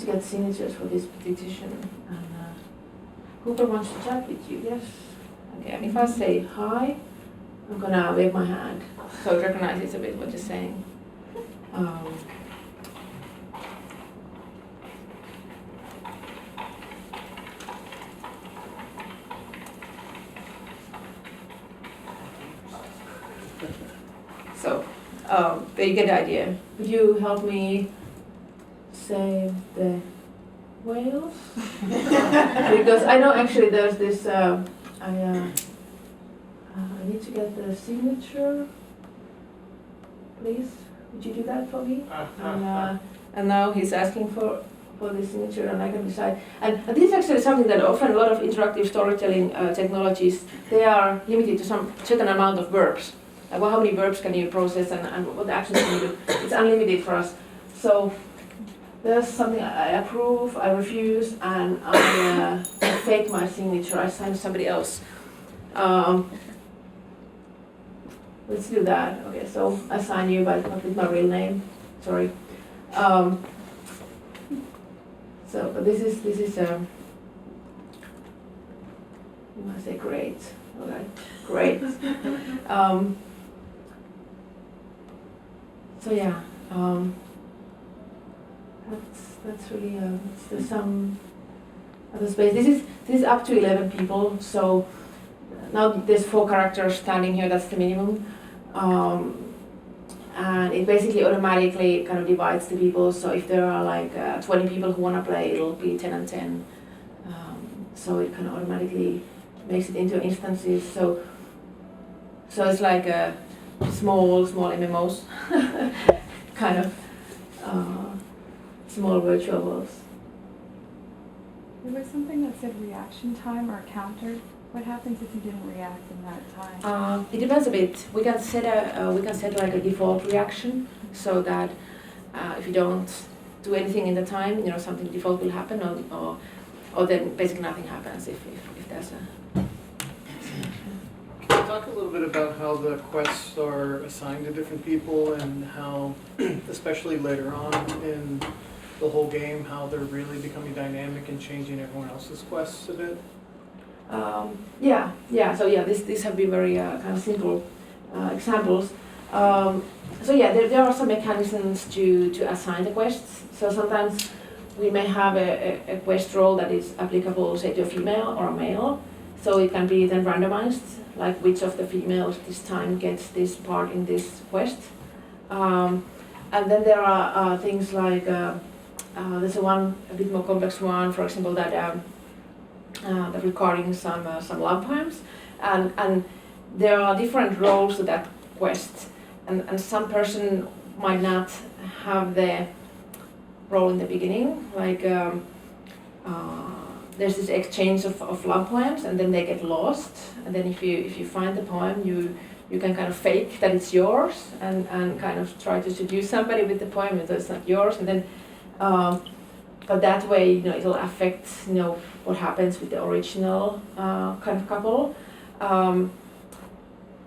get signatures for this petition. And Cooper wants to chat with you, yes? Okay, and if I say hi, I'm gonna wave my hand, so it recognizes a bit what you're saying. So, there you get the idea. Could you help me save the whales? Because I know actually there's this, I need to get the signature. Please, would you do that for me? And now he's asking for the signature, and I can decide. And this is actually something that often a lot of interactive storytelling technologies, they are limited to some certain amount of verbs. Like, well, how many verbs can you process, and what actions can you do? It's unlimited for us. So there's something I approve, I refuse, and I fake my signature. I sign somebody else. Let's do that. Okay, so I sign you, but not with my real name. Sorry. But this is. You must say great. Okay, great. So yeah. That's really there's some other space. This is up to 11 people. So now there's 4 characters standing here. That's the minimum, and it basically automatically kind of divides the people. So if there are like 20 people who want to play, it'll be 10 and 10. So it kind of automatically makes it into instances. So it's like a small MMOs, kind of. Small virtual worlds. There was something that said reaction time or counter. What happens if you didn't react in that time? It depends a bit. We can set like a default reaction, so that if you don't do anything in the time, something default will happen, or then basically nothing happens if there's a. Can you talk a little bit about how the quests are assigned to different people, and how, especially later on in the whole game, how they're really becoming dynamic and changing everyone else's quests a bit? So these have been very kind of simple examples. There are some mechanisms to assign the quests. So sometimes we may have a quest role that is applicable, say, to a female or a male. So it can be then randomized, like which of the females this time gets this part in this quest. And then there are things like, there's a bit more complex one, for example, that recording some love poems. And there are different roles to that quest. And some person might not have the role in the beginning, like there's this exchange of love poems, and then they get lost. And then if you find the poem, you can kind of fake that it's yours and kind of try to seduce somebody with the poem, and it's not yours. And then, but that way, it'll affect what happens with the original kind of couple.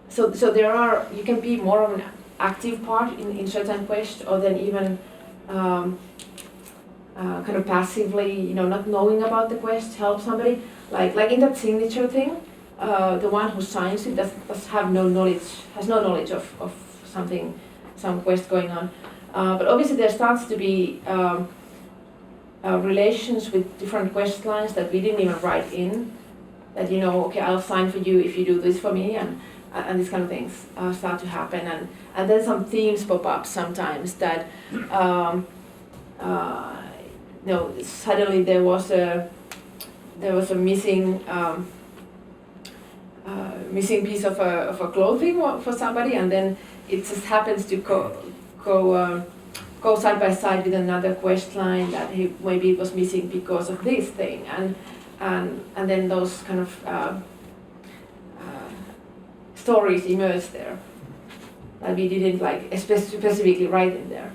So there are, you can be more of an active part in certain quests, or then even kind of passively, not knowing about the quest, help somebody. Like in that signature thing, the one who signs it does have no knowledge of some quest going on. But obviously there starts to be relations with different quest lines that we didn't even write in. That okay, I'll sign for you if you do this for me, and these kind of things start to happen, and then some themes pop up sometimes that suddenly there was a missing piece of a clothing for somebody, and then it just happens to go side by side with another quest line that maybe it was missing because of this thing, and then those kind of stories emerge there that we didn't specifically write in there.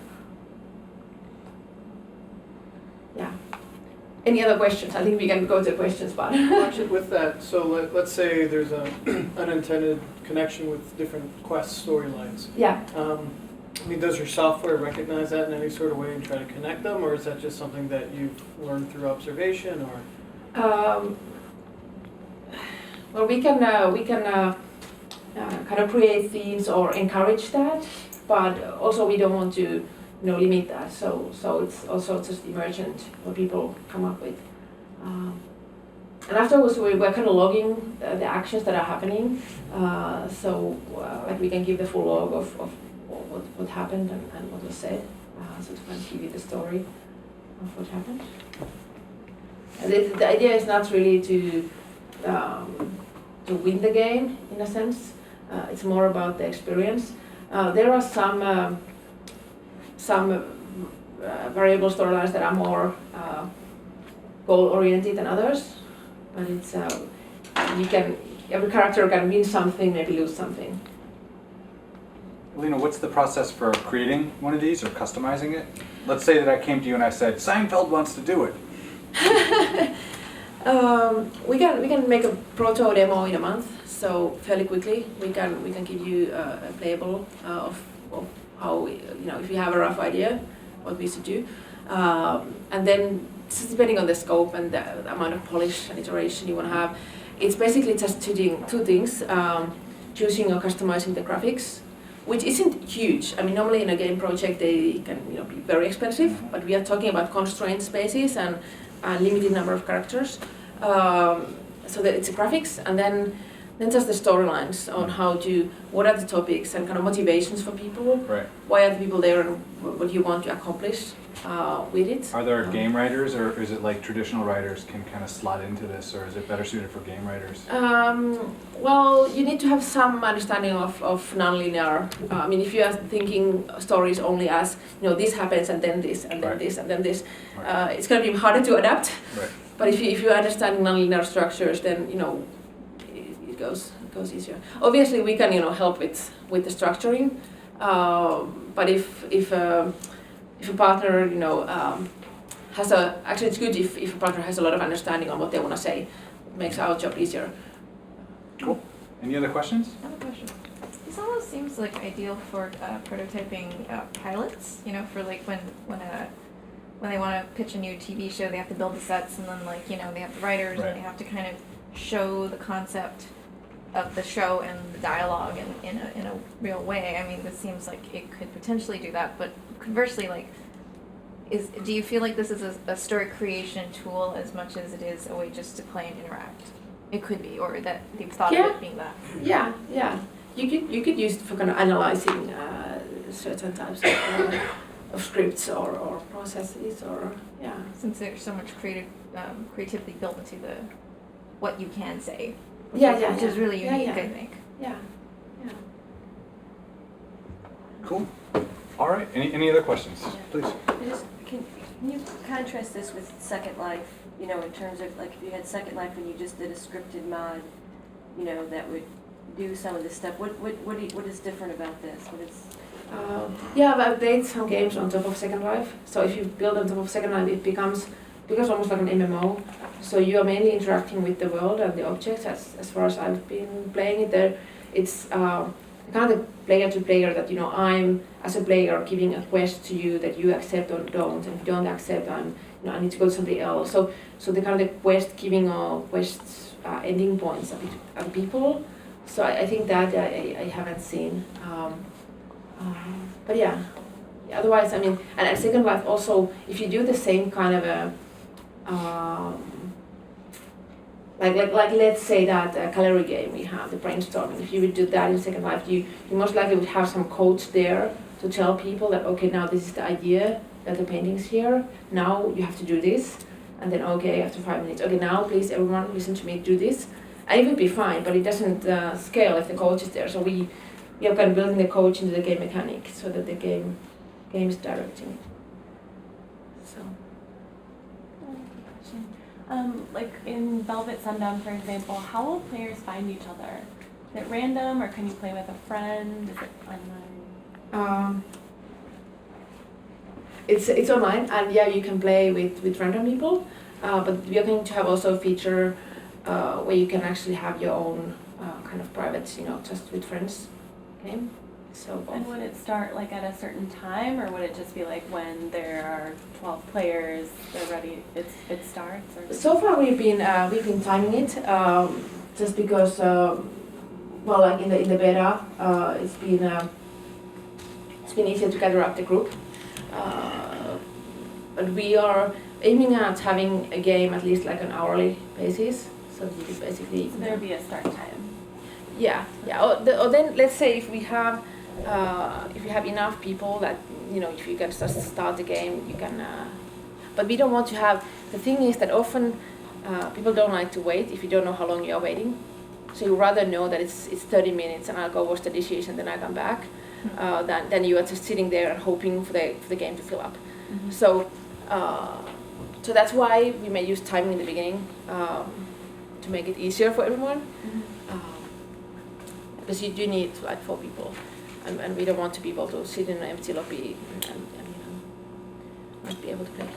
Yeah. Any other questions? I think we can go to questions, but Actually, with that, so let's say there's an unintended connection with different quest storylines. Yeah. Does your software recognize that in any sort of way and try to connect them, or is that just something that you've learned through observation, or? Well, we can kind of create themes or encourage that, but also we don't want to limit that. So it's also just emergent what people come up with. And afterwards we're kind of logging the actions that are happening. Like we can give the full log of what happened and what was said. So to kind of give you the story of what happened. And the idea is not really to win the game in a sense. It's more about the experience. There are some variable storylines that are more goal-oriented than others, but it's every character can win something, maybe lose something. Elina, what's the process for creating one of these or customizing it? Let's say that I came to you and I said, Seinfeld wants to do it. We can make a proto demo in a month, so fairly quickly. We can give you a playable of how if you have a rough idea what we should do, and then depending on the scope and the amount of polish and iteration you want to have, it's basically just two things: choosing or customizing the graphics, which isn't huge. I mean, normally in a game project they can be very expensive, but we are talking about constrained spaces and a limited number of characters, so that it's a graphics, and then just the storylines on what are the topics and kind of motivations for people. Right. Why are the people there and what you want to accomplish with it. Are there game writers, or is it like traditional writers can kind of slot into this, or is it better suited for game writers? Well, you need to have some understanding of nonlinear. I mean, if you are thinking stories only as, this happens and then this and then this and then this, it's going to be harder to adapt. Right. But if you understand nonlinear structures, then, it goes easier. Obviously, we can, help with the structuring. But if a partner, actually it's good if a partner has a lot of understanding on what they want to say. It makes our job easier. Cool. Any other questions? Another question. This almost seems like ideal for prototyping pilots. For like when they want to pitch a new TV show, they have to build the sets, and then they have the writers, and they have to kind of show the concept of the show and the dialogue in a real way. I mean, this seems like it could potentially do that, but conversely, like, do you feel like this is a story creation tool as much as it is a way just to play and interact? It could be, or that you've thought of it being that. Yeah. You could use it for kind of analyzing certain types of scripts or processes or Since there's so much creativity built into what you can say. Which is really unique, I think. Yeah. Cool. All right. Any other questions? Please. Can you contrast this with Second Life? You know, in terms of like if you had Second Life and you just did a scripted mod, you know, that would do some of this stuff. What is different about this? What is? I've played some games on top of Second Life. So if you build on top of Second Life, it becomes almost like an MMO. So you are mainly interacting with the world and the objects. As far as I've been playing it, there, it's kind of player to player that, you know, I'm as a player giving a quest to you that you accept or don't, and if you don't accept, I need to go to somebody else. So the kind of the quest giving or quest ending points are people. So I think that I haven't seen. But yeah, otherwise, I mean, and at Second Life also, if you do the same kind of a like let's say that calorie game we have, the brainstorming, if you would do that in Second Life, you most likely would have some codes there to tell people that, okay, now this is the idea, that the painting's here, now you have to do this, and then, okay, after 5 minutes, okay, now please everyone listen to me, do this, and it would be fine, but it doesn't scale if the coach is there, so we are kind of building the coach into the game mechanic so that the game is directing it. So. Like in Velvet Sundown, for example, how will players find each other? Is it random, or can you play with a friend? Is it online? It's online, and you can play with random people, but we are going to have also a feature where you can actually have your own kind of private, just with friends game. So. And would it start like at a certain time, or would it just be like when there are 12 players, they're ready, it starts? Or? So far we've been timing it just because like in the beta it's been easier to gather up the group, but we are aiming at having a game at least like an hourly basis. So you could basically. So there would be a start time. Yeah. Or then let's say if we have enough people that, if you can just start the game, you can, but we don't want to have, the thing is that often people don't like to wait if you don't know how long you are waiting. So you rather know that it's 30 minutes and I'll go wash the dishes and then I come back, than you are just sitting there and hoping for the game to fill up. Mm-hmm. So that's why we may use timing in the beginning to make it easier for everyone. Mm-hmm. Because you do need like 4 people. And we don't want to be able to sit in an empty lobby and not be able to play.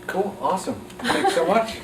Cool, awesome. Thanks so much.